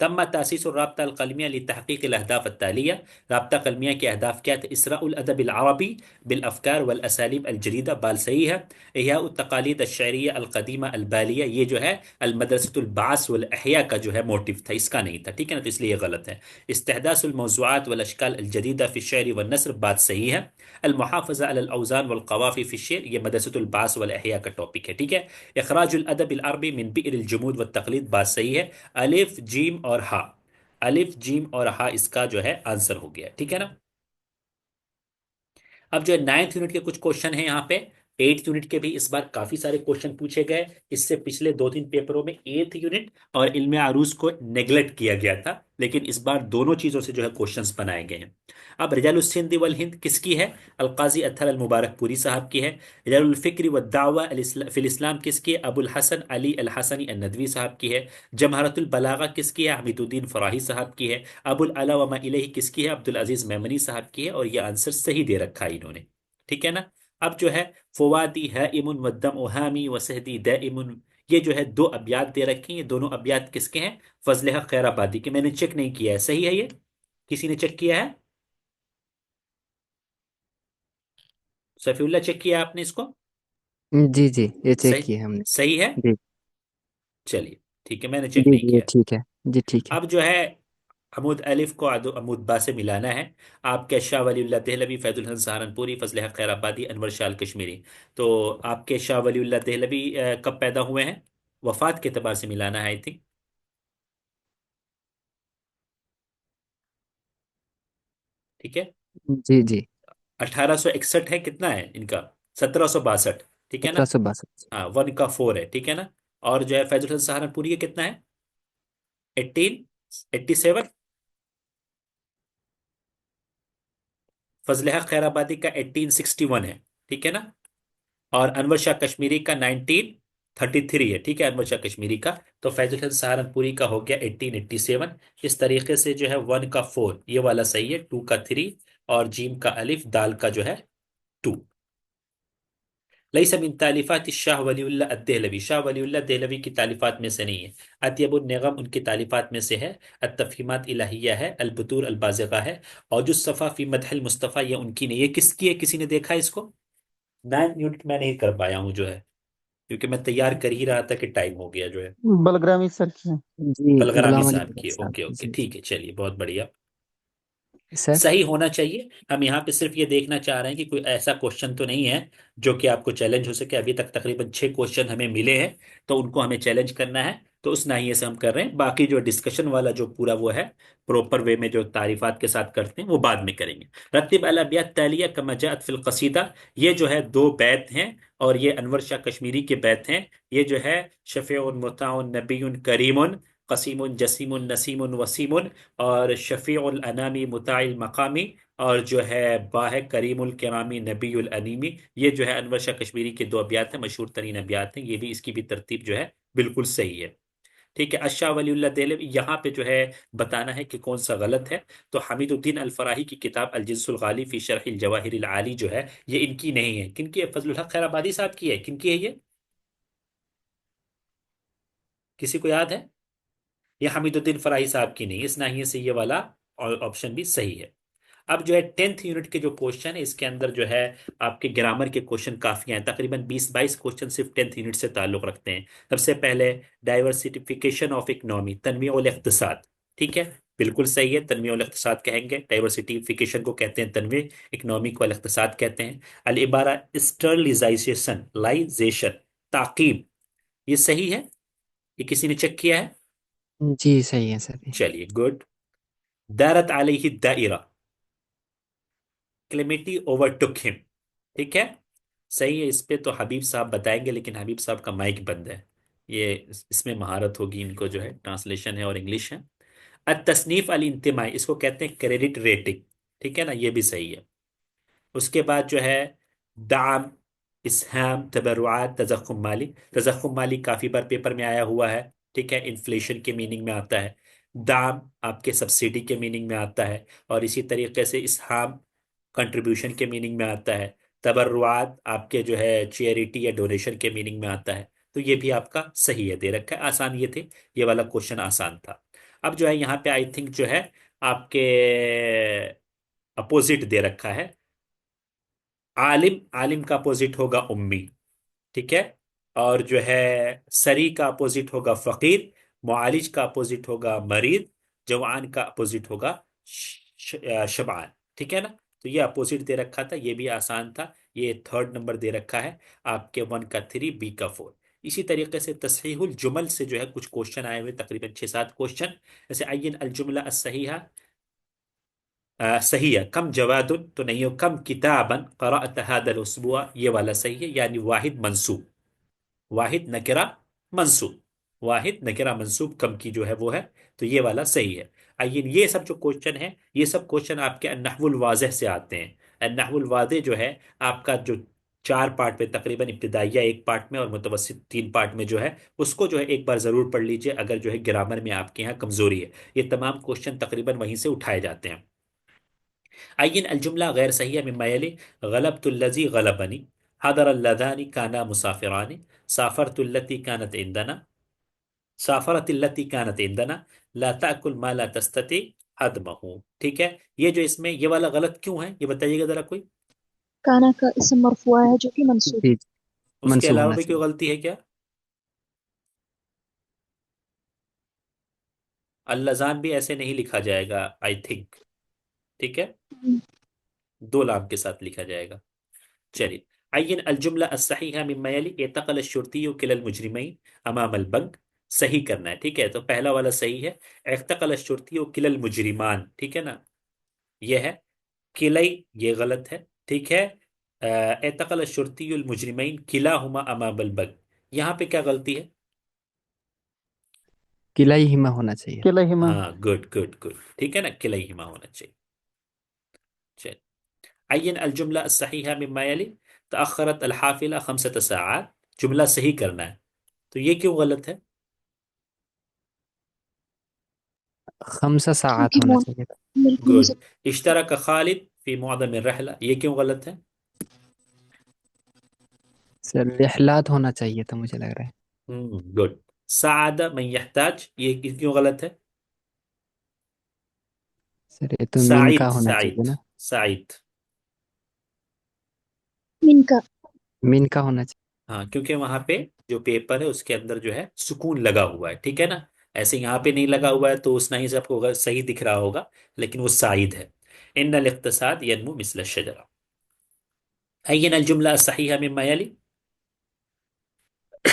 तम तासीस रब्ता कलमिया तहकीक अहदाफ तालिया, रब्ता कलमिया के अहदाफ क्या थे। इसराउल अदब अरबी बिलअफ़कार वल असालीब अलजदीदा, बाल सही है। इहया तकालीद अशरिया अलकदीमा अलबालिया, ये जो है अलमदरसतुल बास वल अहया का जो है मोटिव था, इसका नहीं था, ठीक है ना, तो इसलिए ये गलत है। इस्तेहदासुल मौज़ूआत वल अशकाल अलजदीदा फ़ी शेर व नस्र, बात सही है। अल मुहाफ़ज़ा अल औज़ान वल क़वाफ़ी फ़ी शेर, ये मदरसतुल बास वल अहया का टॉपिक है, ठीक है। इखराजुल अदब अल अरबी मिन बि'r अल जुमूद व तक़लीद, बात सही है। अलिफ जीम और हा, अलिफ जीम और हा इसका जो है आंसर हो गया, ठीक है ना। अब जो है नाइन्थ यूनिट के कुछ क्वेश्चन है यहाँ पे। एट्थ यूनिट के भी इस बार काफी सारे क्वेश्चन पूछे गए। इससे पिछले दो तीन पेपरों में एट्थ यूनिट और इल्मे आरूज को नेग्लेक्ट किया गया था, लेकिन इस बार दोनों चीजों से जो है क्वेश्चंस बनाए गए हैं। अब रिजालुल सिंध वल हिंद किसकी है, अलकाजी अत्थर अल मुबारक पूरी साहब की है। रिजालुल फिक्र व दावा फिल इस्लाम किसकी है, अबुल हसन अली अल हसनी अन नदवी साहब की है। जमहरतुल बलागा किसकी है, हमीदुद्दीन फराही साहब की है। अबुल अला वमा इलैहि किसकी है, अब्दुल अजीज मेमनी साहब की है, और ये आंसर सही दे रखा है इन्होंने, ठीक है ना। अब जो है फवादी है इमुन वद्दम ओहामी वसहदी दाइमुन, ये जो है दो अबियात दे रखे हैं। ये दोनों अबियात किसके हैं, फजल हक खैराबादी के। मैंने चेक नहीं किया है, सही है ये, किसी ने चेक किया है, सफीउल्लाह चेक किया है आपने इसको। जी जी, ये चेक सही, किए हमने। सही है। जी चलिए ठीक है, मैंने चेक जी नहीं जी, ये किया। ठीक है। जी ठीक है। अब जो है अमूद अलिफ को अमूद बा से मिलाना है। आपके शाह वलीउल्लाह देहलवी, फैजुल हसन सहारनपुरी, फजल हक खैराबादी, अनवर शाह कश्मीरी। तो आपके शाह वलीउल्लाह देहलवी कब पैदा हुए हैं, वफात के एतबार से मिलाना है आई थिंक, ठीक है। जी जी। 1861 है, कितना है इनका, 1762, ठीक है ना। 1762। हाँ, वन का फोर है, ठीक है ना। और जो है फैजुल हसन सहारनपुरी का कितना है, 1887। फजल हक खैराबादी का 1861 है, ठीक है ना। और अनवर शाह कश्मीरी का 1933 है, ठीक है, अनवर शाह कश्मीरी का। तो फैजुल हसन सहारनपुरी का हो गया 1887। इस तरीके से जो है वन का फोर ये वाला सही है, टू का थ्री, और जीम का अलिफ, दाल का जो है टू। लईस मिन तालिफात शाह वलीउल्लाह अद-देहलवी, शाह वलीउल्लाह देहलवी की तालिफात में से नहीं है। अत्यबुन निगम उनकी तालिफात में से है। अत-तफ़हीमात इलाहिया है, अल-बुतूर अल-बाज़िगा है, और जो सफ़ा फी मदहिल मुस्तफ़ा ये उनकी नहीं, ये किसकी है, किसी ने देखा है इसको। 9 यूनिट मैं नहीं कर पाया हूँ जो है, क्योंकि मैं तैयार कर ही रहा था कि टाइम हो गया जो है। बलग्रामी सर की। जी, बलगरामी गुलाम अली साहब फजल की, साहब। ओके ओके जी जी। ठीक है, चलिए बहुत बढ़िया। सर। सही होना चाहिए। हम यहाँ पे सिर्फ ये देखना चाह रहे हैं कि कोई ऐसा क्वेश्चन तो नहीं है जो कि आपको चैलेंज हो सके। अभी तक तकरीबन 6 क्वेश्चन हमें मिले हैं, तो उनको हमें चैलेंज करना है, तो उस नाहिए से हम कर रहे हैं। बाकी जो डिस्कशन वाला जो पूरा वो है, प्रॉपर वे में जो तारीफात के साथ करते हैं, वो बाद में करेंगे। रत्तिब अल अबयात तालिया कमा जात फिल कसीदा, ये जो है 2 बैत हैं, और ये अनवर शाह कश्मीरी के बैत हैं। ये जो है, शफीउन मुताउन नबीयुन करीमुन कसीमुन जसीमुन नसीमुन वसीमुन, और शफीउल अनामी मुताइल मकामी, और जो है बा है करीमुल किरामी नबीउल अनीमी। ये जो है अनवर शाह कश्मीरी के 2 अबयात हैं, मशहूर तरीन अबयात हैं। ये भी, इसकी भी तरतीब जो है बिल्कुल सही है। ठीक है। अशाह वलीउल्लाह देहलवी, यहाँ पे जो है बताना है कि कौन सा गलत है। तो हमीदुद्दीन अल फराही की किताब अल जिन्सुल गाली फी शरह जवाहिर आली जो है, ये इनकी नहीं है। किनकी है? फजलुल हक खैराबादी साहब की है। किनकी है ये? किसी को याद है? ये हमीदुद्दीन फराही साहब की नहीं, इस नाहिए से ये वाला ऑप्शन भी सही है। अब जो है 10th यूनिट के जो क्वेश्चन है, इसके अंदर जो है आपके ग्रामर के क्वेश्चन काफी हैं। तकरीबन 20-22 क्वेश्चन सिर्फ 10th यूनिट से ताल्लुक रखते हैं। सबसे पहले, डाइवर्सिफिकेशन ऑफ इकनॉमी, तनवीउ उल इक्तिसाद। ठीक है, बिल्कुल सही है। तनवीउ उल इक्तिसाद कहेंगे, डाइवर्सिफिकेशन को कहते हैं तनवी, इकनॉमी को अल इक्तिसाद कहते हैं। अल इबारा स्टरलाइजेशन, लाइजेशन, ताकीब, ये सही है? ये किसी ने चेक किया है? जी सही है सर ये। चलिए, गुड। दारत अलैहि दायरा, क्लेमिटी ओवरटुक हिम। ठीक है, सही है। इस पे तो हबीब साहब बताएंगे, लेकिन हबीब साहब का माइक बंद है। ये इसमें महारत होगी इनको, जो है ट्रांसलेशन है और इंग्लिश है। अत तसनीफ अल इंतमाई, इसको कहते हैं क्रेडिट रेटिंग। ठीक है ना, ये भी सही है। उसके बाद जो है, दाम, इसहाम, तबरुआत, तजख्खुम माली। तजख्खुम माली काफी बार पेपर में आया हुआ है। ठीक है, इन्फ्लेशन के मीनिंग में आता है। दाम आपके सब्सिडी के मीनिंग में आता है। और इसी तरीके से इसहाम कंट्रीब्यूशन के मीनिंग में आता है। तबर्रुआत आपके जो है चैरिटी या डोनेशन के मीनिंग में आता है। तो ये भी आपका सही है, दे रखा है। आसान ये थे, ये वाला क्वेश्चन आसान था। अब जो है यहाँ पे आई थिंक जो है आपके अपोजिट दे रखा है। आलिम, आलिम का अपोजिट होगा उम्मी। ठीक है। और जो है सरी का अपोजिट होगा फकीर। मुआलिज का अपोजिट होगा मरीद। जवान का अपोजिट होगा शबान। ठीक है ना। तो ये अपोजिट दे रखा था, ये भी आसान था। ये 3rd नंबर दे रखा है आपके 1 का 3, बी का 4। इसी तरीके से तस्हीहुल जुमल से जो है कुछ क्वेश्चन आए हुए, तकरीबन 6-7 क्वेश्चन। जैसे अय्यन अल जुमला अस्सहीहा, सही है। कम जवादुन तो नहीं हो, कम किताबन क़रअत हादल उसबुआ, ये वाला सही है। यानी वाहिद मंसूब, वाहिद नकिरा मंसूब, वाहिद नकिरा मंसूब कम की जो है वो है। तो ये वाला सही है। आइए, ये सब जो क्वेश्चन है, ये सब क्वेश्चन आपके अन्नहवुल वाज़ेह से आते हैं। अन्नहवुल वाज़ेह जो है आपका, जो 4 पार्ट में, तकरीबन इब्तिदाइया 1 पार्ट में और मुतवस्सित 3 पार्ट में जो है, उसको जो है एक बार जरूर पढ़ लीजिए, अगर जो है ग्रामर में आपके यहाँ कमजोरी है। ये तमाम क्वेश्चन तकरीबन वहीं से उठाए जाते हैं। अय्यन अल जुमला गैर सही है मिम्मा यली, गलबतुल्लज़ी गलबनी, हदर अल्लज़ानी काना मुसाफिरानी, साफरतुल्लती कानत इंदना, साफरतिल्लती कानत इंदना, ला ताकुल मा ला तस्तती हदमहू। ठीक है। ये जो इसमें ये वाला गलत क्यों है, ये बताइएगा जरा कोई। काना का इसम मरफुआ है जो कि मंसूब जी उसके मंसूब अलावा होना भी कोई चाहिए। गलती है क्या? अल्लजान भी ऐसे नहीं लिखा जाएगा आई थिंक। ठीक है, है। 2 लाम के साथ लिखा जाएगा। चलिए, अय्यन अल जुमला अस्सहीहा मिम्मा यली, इतक़ल अश-शुर्तिय्यु किलल मुजरिमैन अमाम अल बंक। सही करना है। ठीक है, तो पहला वाला सही है। इतक़ल अश-शुर्तिय्यु किलल मुजरिमान, ठीक है ना, ये है। किलई, ये गलत है। ठीक है। इतक़ल अश-शुर्तिय्युल मुजरिमैन किलाहुमा अमाम अल बंक, यहाँ पे क्या गलती है? किला ही हिमा होना चाहिए। किलहिमा। हाँ, गुड गुड गुड, ठीक है ना, किलैहिमा होना चाहिए। चलिए, अय्यन अल जुमला अस्सहीहा मिम्मा यली, तअख्खरत अल हाफिला 5 साआत, जुमला सही करना है। तो ये क्यों गलत है? खमसा साआत क्योंकि होना चाहिए था। बिल्कुल गुड। इश्तरक खालिद फी मुअदम रहला, ये क्यों गलत है? सर लिहलात होना चाहिए था मुझे लग रहा है। गुड। सादा मन यहताज, ये क्यों गलत है? सर ये तो मीन का साइद, होना चाहिए साइद, ना। साइद। मीन का। मीन का होना चाहिए। हाँ, क्योंकि वहां पे जो पेपर है उसके अंदर जो है सुकून लगा हुआ है। ठीक है ना, ऐसे यहाँ पे नहीं लगा हुआ है, तो उस नहीं से आपको अगर सही दिख रहा होगा, लेकिन वो साइद है। इन इक्तिसाद यनमु मिसल शजरा। अय्यन अल जुमला सहीहा मिम्मा यली।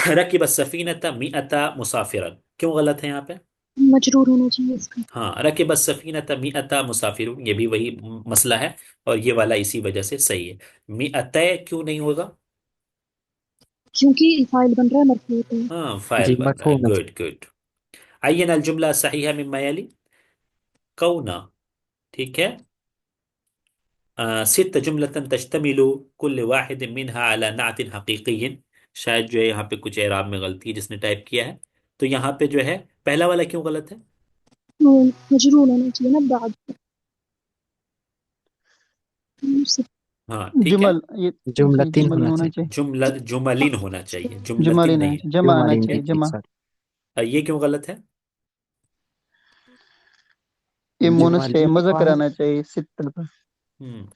रकिब सफीनता मिअता मुसाफिरन, क्यों गलत है यहाँ पे? मजरूर होना चाहिए इसका। हाँ, रकिब सफीनता मिअता मुसाफिर, ये भी वही मसला है, और ये वाला इसी वजह से सही है। मिअतय क्यों नहीं होगा? क्योंकि फाइल बन रहा है मरफू पे। हाँ, फाइल जी बन रहा मरफू है, होना गुड गुड। अय्यन अल जुमला सहीहा मिम्मा यली। कौना, ठीक है। सित जुमलतन तश्तमिलु कुल्ल वाहिद मिनहा अला नातिन हकीकियन। शायद जो है यहाँ पे कुछ एराब में गलती है जिसने टाइप किया है। तो यहाँ पे जो है पहला वाला क्यों गलत है? मजरूर होना चाहिए ना बाद। हाँ ठीक है। जुमल ये जी जुमलतीन जुमल होना होना चाहिए। चाहिए। जुमला जुमलिन होना चाहिए, जुमलतिन जुमालिन होना नहीं। चाहिए, जमा आना जुमालिन चाहिए, नहीं, जमा। सॉरी। ये क्यों गलत है? ये मोनस चाहिए, जुमालिन मज़ाक वाहिद। कराना चाहिए, सित्तल पर। हम्म।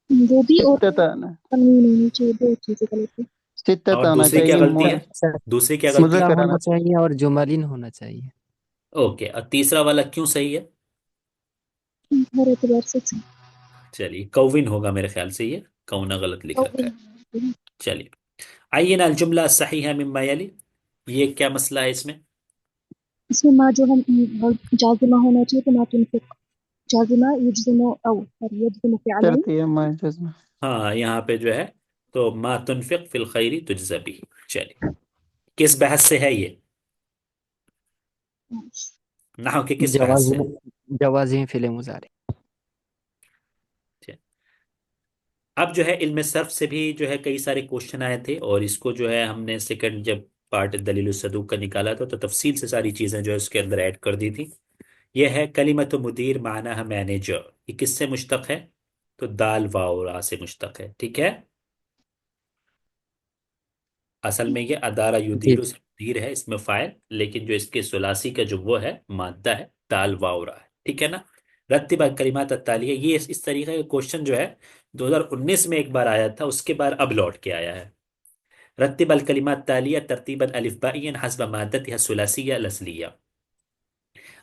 वो भी और सित्तता ना, तनवीन होनी चाहिए, दो चीजें गलत है। और सित्तता होना दूसरी क्या चाहिए, गलती है? मोनस। दूसरी क्या गलती सित्ता है? मुज़ाक होना कराना। चाहिए और जुमालिन होना चाहिए। ओके, और तीसरा वाला क्यों सही है? हर एतबार से सही। चलिए, कौविन होगा मेरे ख्याल से, ये कौना गलत लिख और रखा है। चलिए, आइए ना, जुमला सही है मिम्मा यली। ये क्या मसला है इसमें? इसमें माँ जो हम जाजिमा होना चाहिए तो माँ तुनफिक। जाजिमा युज्जिमु अव और यज्जिमु फ़िअलन। शर्त है माँ जज्म। हाँ, यहाँ पे जो है तो मा तुनफिक फिल खैरी तुजज़ा बिही। चलिए, किस बहस से है ये? नहव के किस बहस से जवाजी है? जवाजी फिल मुजारे। चलिए, अब जो है इल्म सर्फ से भी जो है कई सारे क्वेश्चन आए थे, और इसको जो है हमने सेकंड जब पार्ट दलील सदूक का निकाला था तो तफसील से सारी चीजें जो है उसके अंदर ऐड कर दी थी। यह है कलिमत मुदीर माना है मैनेजर। ये किससे मुश्तक है? तो दाल वाव रा से मुश्तक है, ठीक है। असल में ये अदारा जी। युदीर से मुदीर है इसमें फाइल, लेकिन जो इसके सुलासी का जो वो है मादा है दाल वाव रा है, ठीक है ना। रत्तिब कलिमात तालिया, ये इस तरीके का क्वेश्चन जो है 2019 में एक बार आया था, उसके बाद अब लौट के आया है। रत्तिब अल कलिमात तालिया तरतीबन अलिफ्बाइयन हस्ब मादतिहा सुलासिया लसलिया।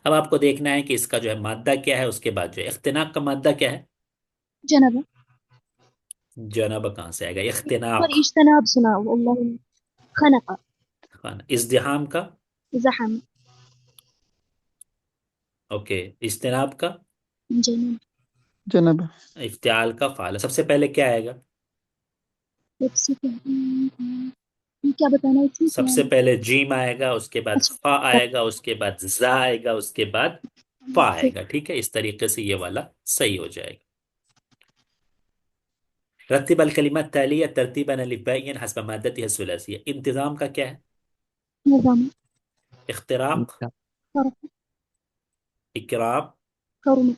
अब आपको देखना है कि इसका जो है मादा क्या है, उसके बाद जो है इख्तिनाक का मादा क्या है। जनब। जनब कहाँ से आएगा? पर इख्तिनाक। इज्तनाब सुना अल्लाह खनका। खाना इज्तिहाम का। ज़हम। ओके, इज्तिनाब का। जनब। जनब। इफ्तियाल का फाल, सबसे पहले क्या आएगा? सबसे ये क्या बताना है इसमें क्या सबसे है? पहले जीम आएगा, उसके बाद अच्छा। फा आएगा, उसके बाद जा आएगा, उसके बाद फा फिर आएगा, ठीक है। इस तरीके से ये वाला सही हो जाएगा। रत्तिब अल कलिमत तालिया तरतीबन अलिफ्बाइयन हस्ब मादतिहा सुलासिया। इंतजाम का क्या है? निज़ाम। इख्तिराक, फर्क। इकराम, करुण।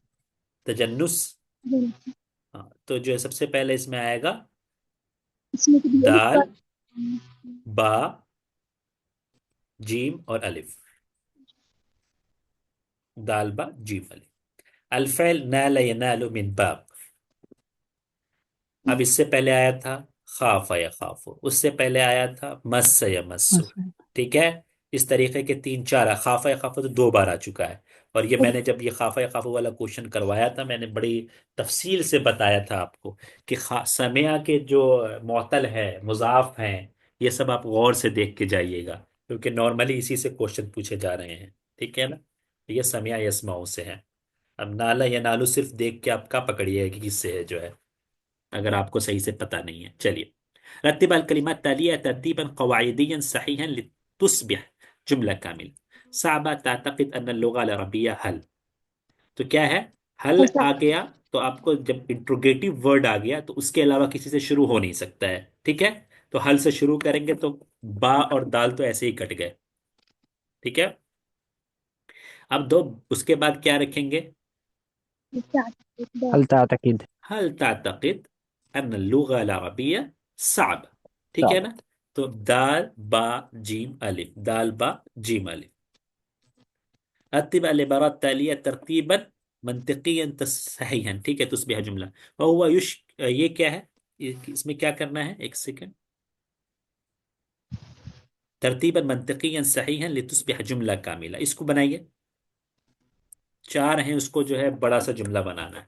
तजन्नुस। जनब। हाँ, तो जो है सबसे पहले इसमें आएगा इसमें तो भी अलिफ दाल, का। बा, जीम और अलिफ। दाल बा जीम अलिफ। अल नाल यनालु मिन बाब। अब इससे पहले आया था खाफा या खाफो, उससे पहले आया था मस्स या मस्सु, ठीक है। इस तरीके के तीन चार, खाफा या खाफो तो दो बार आ चुका है। और ये मैंने जब ये खाफा या खाफो वाला क्वेश्चन करवाया था, मैंने बड़ी तफसील से बताया था आपको कि समिया के जो मौतल है, मुजाफ हैं, ये सब आप गौर से देख के जाइएगा, क्योंकि नॉर्मली इसी से क्वेश्चन पूछे जा रहे हैं, ठीक है ना। ये समिया यस्माऊ से है। अब नाला या नालू सिर्फ देख के आप का पकड़िए कि किससे है जो है, अगर आपको सही से पता नहीं है। चलिए, रत्तिब अल कलिमात तालिया तरतीबन कवाइदियन सहीहन लितुस्बिह जुमला कामिल। साबा तातकिद अन लुगा अल अरबिया हल। तो क्या है? हल हल्का। आ गया, तो आपको जब इंट्रोगेटिव वर्ड आ गया तो उसके अलावा किसी से शुरू हो नहीं सकता है, ठीक है। तो हल से शुरू करेंगे तो बा और दाल तो ऐसे ही कट गए, ठीक है। अब दो, उसके बाद क्या रखेंगे? क्या बात। हल तातकीद। हल तातकिद अन लुगा अल अरबिया साब, ठीक है साब। ना। तो दाल बा जीम अलिफ, दाल बा जीम अलिफ। रत्तिब अल इबारत तालिया तरतीबन मंतिकियन सहीहन, ठीक है, तुस्बिह जुमला। वहुवा युश, ये क्या है? इसमें क्या करना है, एक सेकंड। तरतीबन मंतिकियन सहीहन लितुस्बिह जुमला कामिला, इसको बनाइए। चार हैं, उसको जो है बड़ा सा जुमला बनाना है।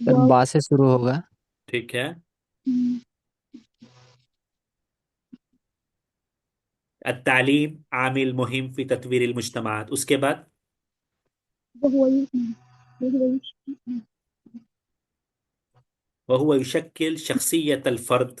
सर वाव। बा से शुरू होगा। ठीक है। हम्म, अत्तालीम आमिल मुहिम फी तत्वीर मुजतमात, उसके बाद वहुवा वहुवा वहुव युशक्किल शख्सियत अल फर्द।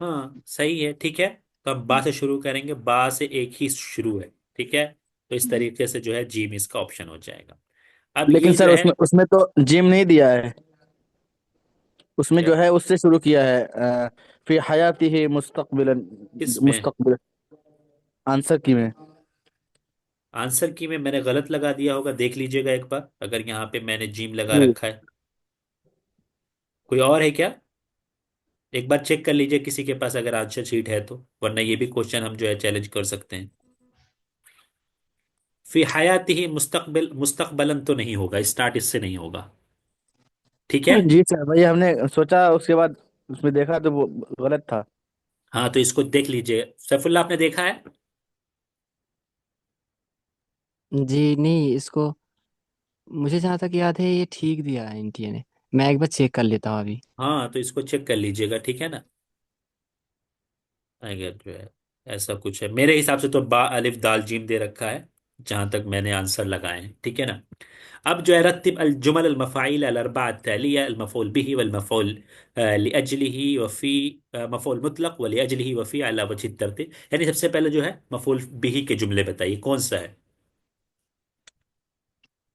हाँ सही है, ठीक है। तो हम बा से शुरू करेंगे, बा से एक ही शुरू है, ठीक है। तो इस तरीके से जो है जीम इसका ऑप्शन हो जाएगा। अब लेकिन ये जो सर है उसमें उसमें तो जिम नहीं दिया है। उसमें क्या, जो है उससे शुरू किया है फिर हयाती ही मुस्तकबिलन। किसमें? मुस्तकबिल आंसर की में। आंसर की में मैंने गलत लगा दिया होगा, देख लीजिएगा एक बार, अगर यहाँ पे मैंने जिम लगा जी। रखा है। कोई और है क्या? एक बार चेक कर लीजिए किसी के पास अगर आंसर शीट है तो, वरना ये भी क्वेश्चन हम जो है चैलेंज कर सकते हैं। फी हयाती ही मुस्तकबिल, मुस्तकबलन तो नहीं होगा, स्टार्ट इससे नहीं होगा, ठीक है। जी सर भाई हमने सोचा उसके बाद उसमें देखा तो वो गलत था। हाँ तो इसको देख लीजिए, सैफुल्ला आपने देखा है? जी नहीं, इसको मुझे जहाँ तक याद है ये ठीक दिया है एनटीए ने। मैं एक बार चेक कर लेता हूँ अभी। हाँ तो इसको चेक कर लीजिएगा, ठीक है ना। अगर जो है ऐसा कुछ है, मेरे हिसाब से तो बा अलिफ दाल जीम दे रखा है, जहां तक मैंने आंसर लगाए हैं, ठीक है ना। अब जो है रत्तिब अल जुमल अल मफ़ाइल अल अर्बा अत्तालिया अल मफ़ऊल बिही वल मफ़ऊल लिअजलिही वफ़ी मफ़ऊल मुतलक व लिअजलिही वफ़ी अला वजहि तरतीब। यानी सबसे पहले जो है मफ़ऊल बिही के जुमले बताइए कौन सा है।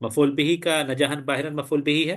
मफ़ऊल बिही का नजाहन बाहिरन मफ़ऊल बिही है।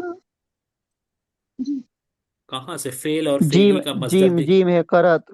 हाँ जी कहाँ से फेल और जीम फेली का मस्दर जीम दिख, जीम है करत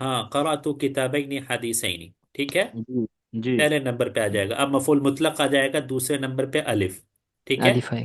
हाँ क़राअतु किताबैनि हदीसैनि, ठीक है। जी जी। पहले नंबर पे आ जाएगा। अब मफूल मुतलक आ जाएगा दूसरे नंबर पे अलिफ, ठीक है। अलिफ है।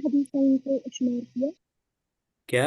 हदीसैन को शुमार किया क्या?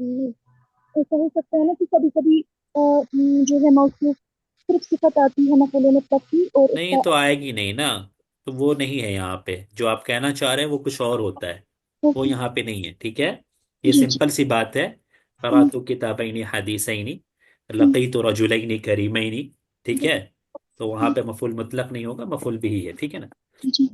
नहीं ऐसा हो सकता है ना कि कभी कभी जो है मौसूफ सिर्फ सिफत आती है मफूल मुतलक की और नहीं उसका तो आएगी नहीं ना, तो वो नहीं है यहाँ पे, जो आप कहना चाह रहे हैं वो कुछ और होता है, वो यहाँ पे नहीं है, ठीक है। ये जी जी सिंपल सी बात है। हम्म, क़राअतु किताबैनि हदीसैनि हम्म, लक़ीतु रजुलैनि करीमैनि, ठीक जी है। तो वहां पे मफूल मुतलक नहीं होगा, मफूल बिही है, ठीक है ना। जी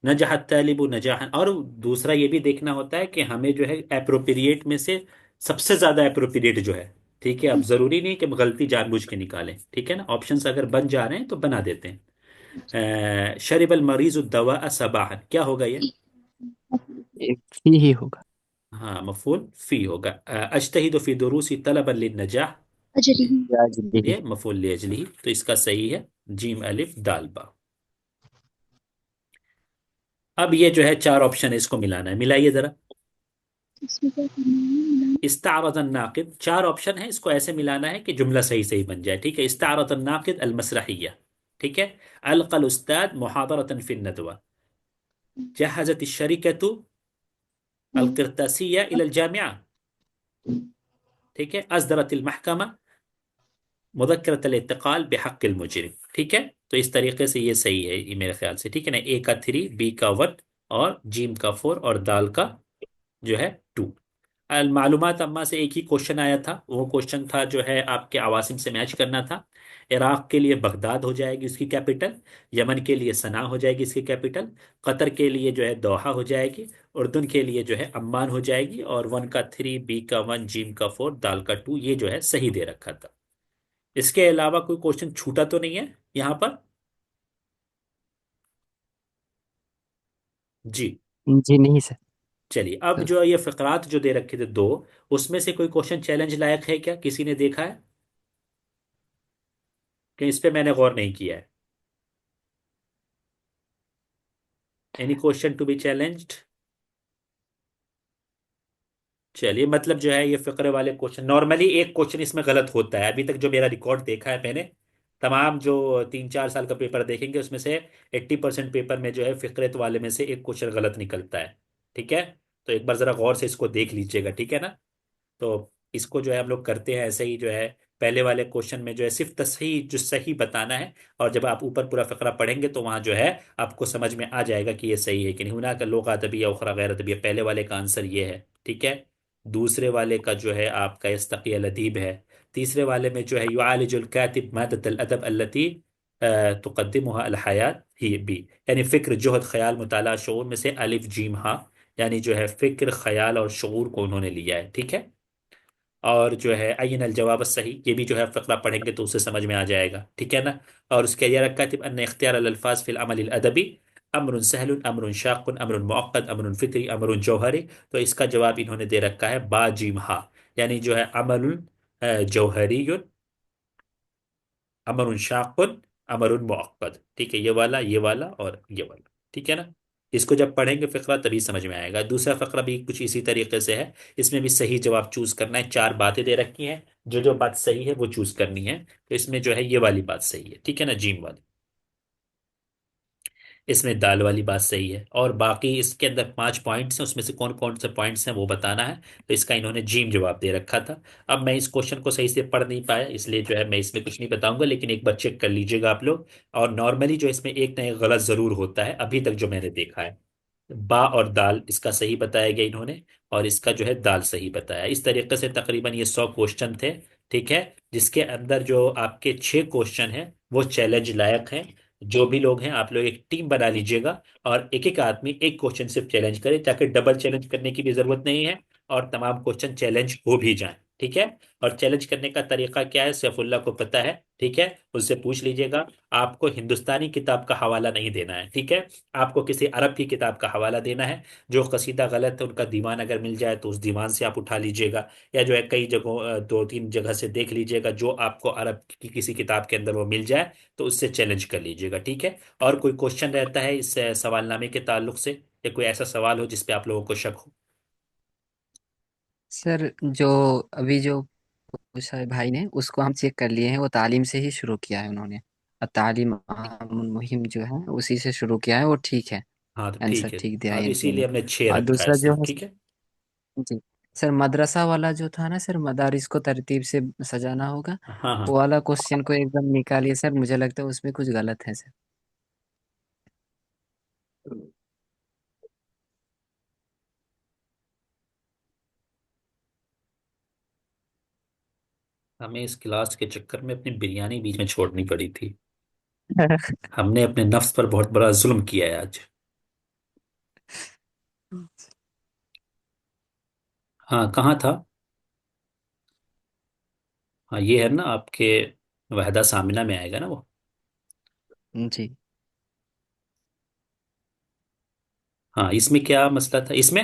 नजहत तालिबु नजाहन। और दूसरा ये भी देखना होता है कि हमें जो है एप्रोप्रिएट में से सबसे ज्यादा एप्रोप्रिएट जो है, ठीक है। अब जरूरी नहीं कि हम गलती जानबूझ के निकालें, ठीक है ना। ऑप्शंस अगर बन जा रहे हैं तो बना देते हैं। शरिबल मरीज दवा सबाहन, क्या होगा ये? एक ही होगा। हाँ मफूल फी होगा। अजतहिदु फी दुरूसी तलबन लिन्नजाह, अजली आज भी। ये मफूल लिअजलिही, तो इसका सही है जीम अलिफ दाल बा। अब ये जो है चार ऑप्शन है, इसको मिलाना है, मिलाइए जरा। इसमें क्या करना है इस्तारतन नाकिद, चार ऑप्शन है, इसको ऐसे मिलाना है कि जुमला सही सही बन जाए, ठीक है। इस्तारतन नाकिद अल मसरहिया, ठीक है। अलकल उस्ताद मुहादरतन फिन नदवा, जहजत शरीकतु अल किरतासिया इल जामिया, ठीक है। असदरत महकमा मुदक्करत इंतकाल बेहक मुजरिम, ठीक है। तो इस तरीके से ये सही है, ये मेरे ख्याल से, ठीक है ना। ए का 3, बी का 1 और जीम का 4 और दाल का जो है 2। मालूमात अम्मा से एक ही क्वेश्चन आया था, वो क्वेश्चन था जो है आपके आवासिम से मैच करना था। इराक के लिए बगदाद हो जाएगी उसकी कैपिटल, यमन के लिए सना हो जाएगी इसकी कैपिटल, कतर के लिए जो है दोहा हो जाएगी, उर्दून के लिए जो है अम्मान हो जाएगी। और 1 का 3, बी का 1, जीम का 4, दाल का 2, ये जो है सही दे रखा था। इसके अलावा कोई क्वेश्चन छूटा तो नहीं है यहाँ पर? जी। जी नहीं सर। चलिए, अब जो ये फकरात जो दे रखे थे दो, उसमें से कोई क्वेश्चन चैलेंज लायक है क्या, किसी ने देखा है कि इस पे मैंने गौर नहीं किया है? Any question to be challenged? चलिए, मतलब जो है ये फकरे वाले क्वेश्चन, नॉर्मली एक क्वेश्चन इसमें गलत होता है, अभी तक जो मेरा रिकॉर्ड देखा है मैंने, तमाम जो 3-4 साल का पेपर देखेंगे उसमें से 80% पेपर में जो है फिक्रेत वाले में से एक क्वेश्चन गलत निकलता है। ठीक है, तो एक बार जरा गौर से इसको देख लीजिएगा, ठीक है ना। तो इसको जो है हम लोग करते हैं ऐसे ही, जो है पहले वाले क्वेश्चन में जो है सिर्फ सही जो सही बताना है, और जब आप ऊपर पूरा फकरा पढ़ेंगे तो वहां जो है आपको समझ में आ जाएगा कि ये सही है कि नहीं। हुना का लोग अदबिया उखरा गैर अदबिया, पहले वाले का आंसर ये है, ठीक है। दूसरे वाले का जो है आपका यस्तकी अल अदीब है। तीसरे वाले में जो है युआलिजुल कातिब मादतल अदब अल्लती तुकद्दिमुहा अल हयात ही बी, यानी फिक्र जोहद ख्याल मुताला शऊर में से अलिफ जीम हा, यानी जो है फिक्र ख्याल और शऊर को उन्होंने लिया है, ठीक है। और जो है अयन अल जवाब सही, ये भी जो है फकरा पढ़ेंगे तो उसे समझ में आ जाएगा, ठीक है ना। और उसके ये रखा अन इख्तियार अल अल्फाज फिल अमल अल अदबी अमरुन सहलुन अमरुन शाकुन अमरुन मुअक्कद अमरुन फिक्री अमरुन जौहरी। तो इसका जवाब इन्होंने दे रखा है बा जीम हा, यानी जो है अमरुन जौहरीयुन अमरुन शाकुन अमरुन मुअक्कद, ठीक है। ये वाला और ये वाला, ठीक है ना। इसको जब पढ़ेंगे फिक्रा तभी समझ में आएगा। दूसरा फकरा भी कुछ इसी तरीके से है, इसमें भी सही जवाब चूज करना है। 4 बातें दे रखी हैं, जो जो बात सही है वो चूज करनी है। तो इसमें जो है ये वाली बात सही है, ठीक है ना, जीम वाली। इसमें दाल वाली बात सही है, और बाकी इसके अंदर 5 पॉइंट्स हैं, उसमें से कौन कौन से पॉइंट्स हैं वो बताना है। तो इसका इन्होंने जीम जवाब दे रखा था। अब मैं इस क्वेश्चन को सही से पढ़ नहीं पाया, इसलिए जो है मैं इसमें कुछ नहीं बताऊंगा, लेकिन एक बार चेक कर लीजिएगा आप लोग। और नॉर्मली जो इसमें एक ना एक गलत जरूर होता है, अभी तक जो मैंने देखा है। बा और दाल इसका सही बताया गया इन्होंने, और इसका जो है दाल सही बताया। इस तरीके से तकरीबन ये 100 क्वेश्चन थे, ठीक है। जिसके अंदर जो आपके 6 क्वेश्चन हैं वो चैलेंज लायक हैं। जो भी लोग हैं आप लोग एक टीम बना लीजिएगा, और एक एक आदमी एक क्वेश्चन सिर्फ चैलेंज करे, ताकि डबल चैलेंज करने की भी जरूरत नहीं है, और तमाम क्वेश्चन चैलेंज हो भी जाएं, ठीक है। और चैलेंज करने का तरीका क्या है सैफुल्लाह को पता है, ठीक है, उससे पूछ लीजिएगा। आपको हिंदुस्तानी किताब का हवाला नहीं देना है, ठीक है, आपको किसी अरब की किताब का हवाला देना है। जो कसीदा गलत है उनका दीवान अगर मिल जाए तो उस दीवान से आप उठा लीजिएगा, या जो है कई जगहों 2-3 जगह से देख लीजिएगा, जो आपको अरब की किसी किताब के अंदर वो मिल जाए तो उससे चैलेंज कर लीजिएगा, ठीक है। और कोई क्वेश्चन रहता है इस सवालनामे के ताल्लुक से, या कोई ऐसा सवाल हो जिस पे आप लोगों को शक हो। सर जो अभी जो पूछा है भाई ने उसको हम चेक कर लिए हैं, वो तालीम से ही शुरू किया है उन्होंने। और तालीम मुहिम जो है उसी से शुरू किया है, वो ठीक है। हाँ तो आंसर ठीक है। ठीक दिया हाँ है तो इन्होंने। इसीलिए हमने 6 और रखा है दूसरा जो सिर्फ, है, ठीक है। जी सर, मदरसा वाला जो था ना सर, मदारिस को तरतीब से सजाना होगा, हाँ हाँ। वो वाला क्वेश्चन को एकदम निकालिए सर, मुझे लगता है उसमें कुछ गलत है सर। हमें इस क्लास के चक्कर में अपनी बिरयानी बीच में छोड़नी पड़ी थी। हमने अपने नफ्स पर बहुत बड़ा जुल्म किया है आज। हाँ कहाँ था। हाँ ये है ना आपके वहदा सामिना में आएगा ना वो। जी हाँ इसमें क्या मसला था इसमें।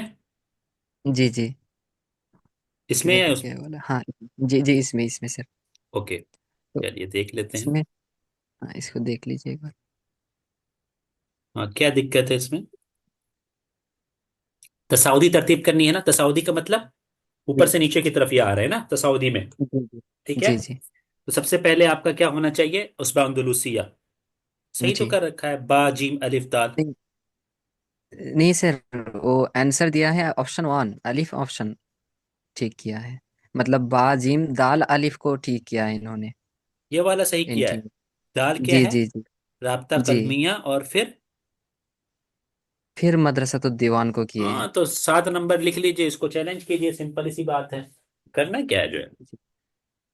जी जी। इसमें किधर या गया वाला, हाँ। जी जी, इसमें इसमें सर। ओके, तो चलिए देख लेते हैं। इसमें, हाँ, इसको देख लीजिए एक बार। हाँ क्या दिक्कत है इसमें। तसाउदी तरतीब करनी है ना, तसाउदी का मतलब ऊपर जी से नीचे की तरफ ये आ रहा है ना तसाउदी में, जी जी ठीक है। जी जी तो सबसे पहले आपका क्या होना चाहिए, उसबा अंदलुसिया। सही तो जी। कर रखा है, बा जीम अलिफ दाल। नहीं नहीं सर, वो आंसर दिया है ऑप्शन 1 अलिफ ऑप्शन, ठीक किया है। मतलब बा जिम दाल अलिफ को ठीक किया है इन्होंने। ये वाला सही इन किया है। तीन। दाल क्या जी है, जी जी राब्ता जी। कदमिया, और फिर फिर मदरसतुद दीवान को किए हाँ हैं। तो 7 नंबर लिख लीजिए, इसको चैलेंज कीजिए, सिंपल सी बात है। करना क्या है जो है,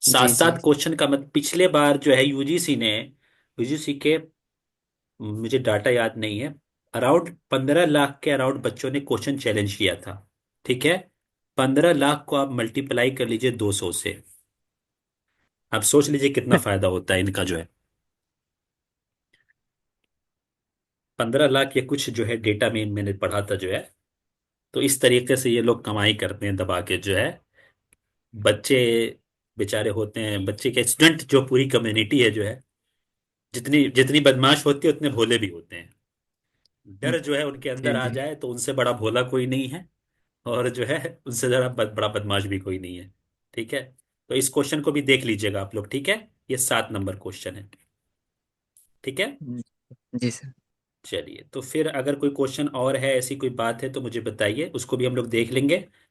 सात जी जी सात क्वेश्चन का मत। पिछले बार जो है यूजीसी ने, यूजीसी के, मुझे डाटा याद नहीं है, अराउंड 15 लाख के अराउंड बच्चों ने क्वेश्चन चैलेंज किया था, ठीक है। 15 लाख को आप मल्टीप्लाई कर लीजिए 200 से, आप सोच लीजिए कितना फायदा होता है इनका जो है। 15 लाख या कुछ जो है डेटा में मैंने पढ़ा था जो है। तो इस तरीके से ये लोग कमाई करते हैं दबा के जो है। बच्चे बेचारे होते हैं, बच्चे के स्टूडेंट जो पूरी कम्युनिटी है जो है, जितनी जितनी बदमाश होती है उतने भोले भी होते हैं। डर जो है उनके अंदर जी आ जी। जाए तो उनसे बड़ा भोला कोई नहीं है, और जो है उनसे जरा बड़ा बदमाश भी कोई नहीं है, ठीक है। तो इस क्वेश्चन को भी देख लीजिएगा आप लोग, ठीक है। ये 7 नंबर क्वेश्चन है। ठीक है। जी सर। चलिए, तो फिर अगर कोई क्वेश्चन और है, ऐसी कोई बात है तो मुझे बताइए, उसको भी हम लोग देख लेंगे।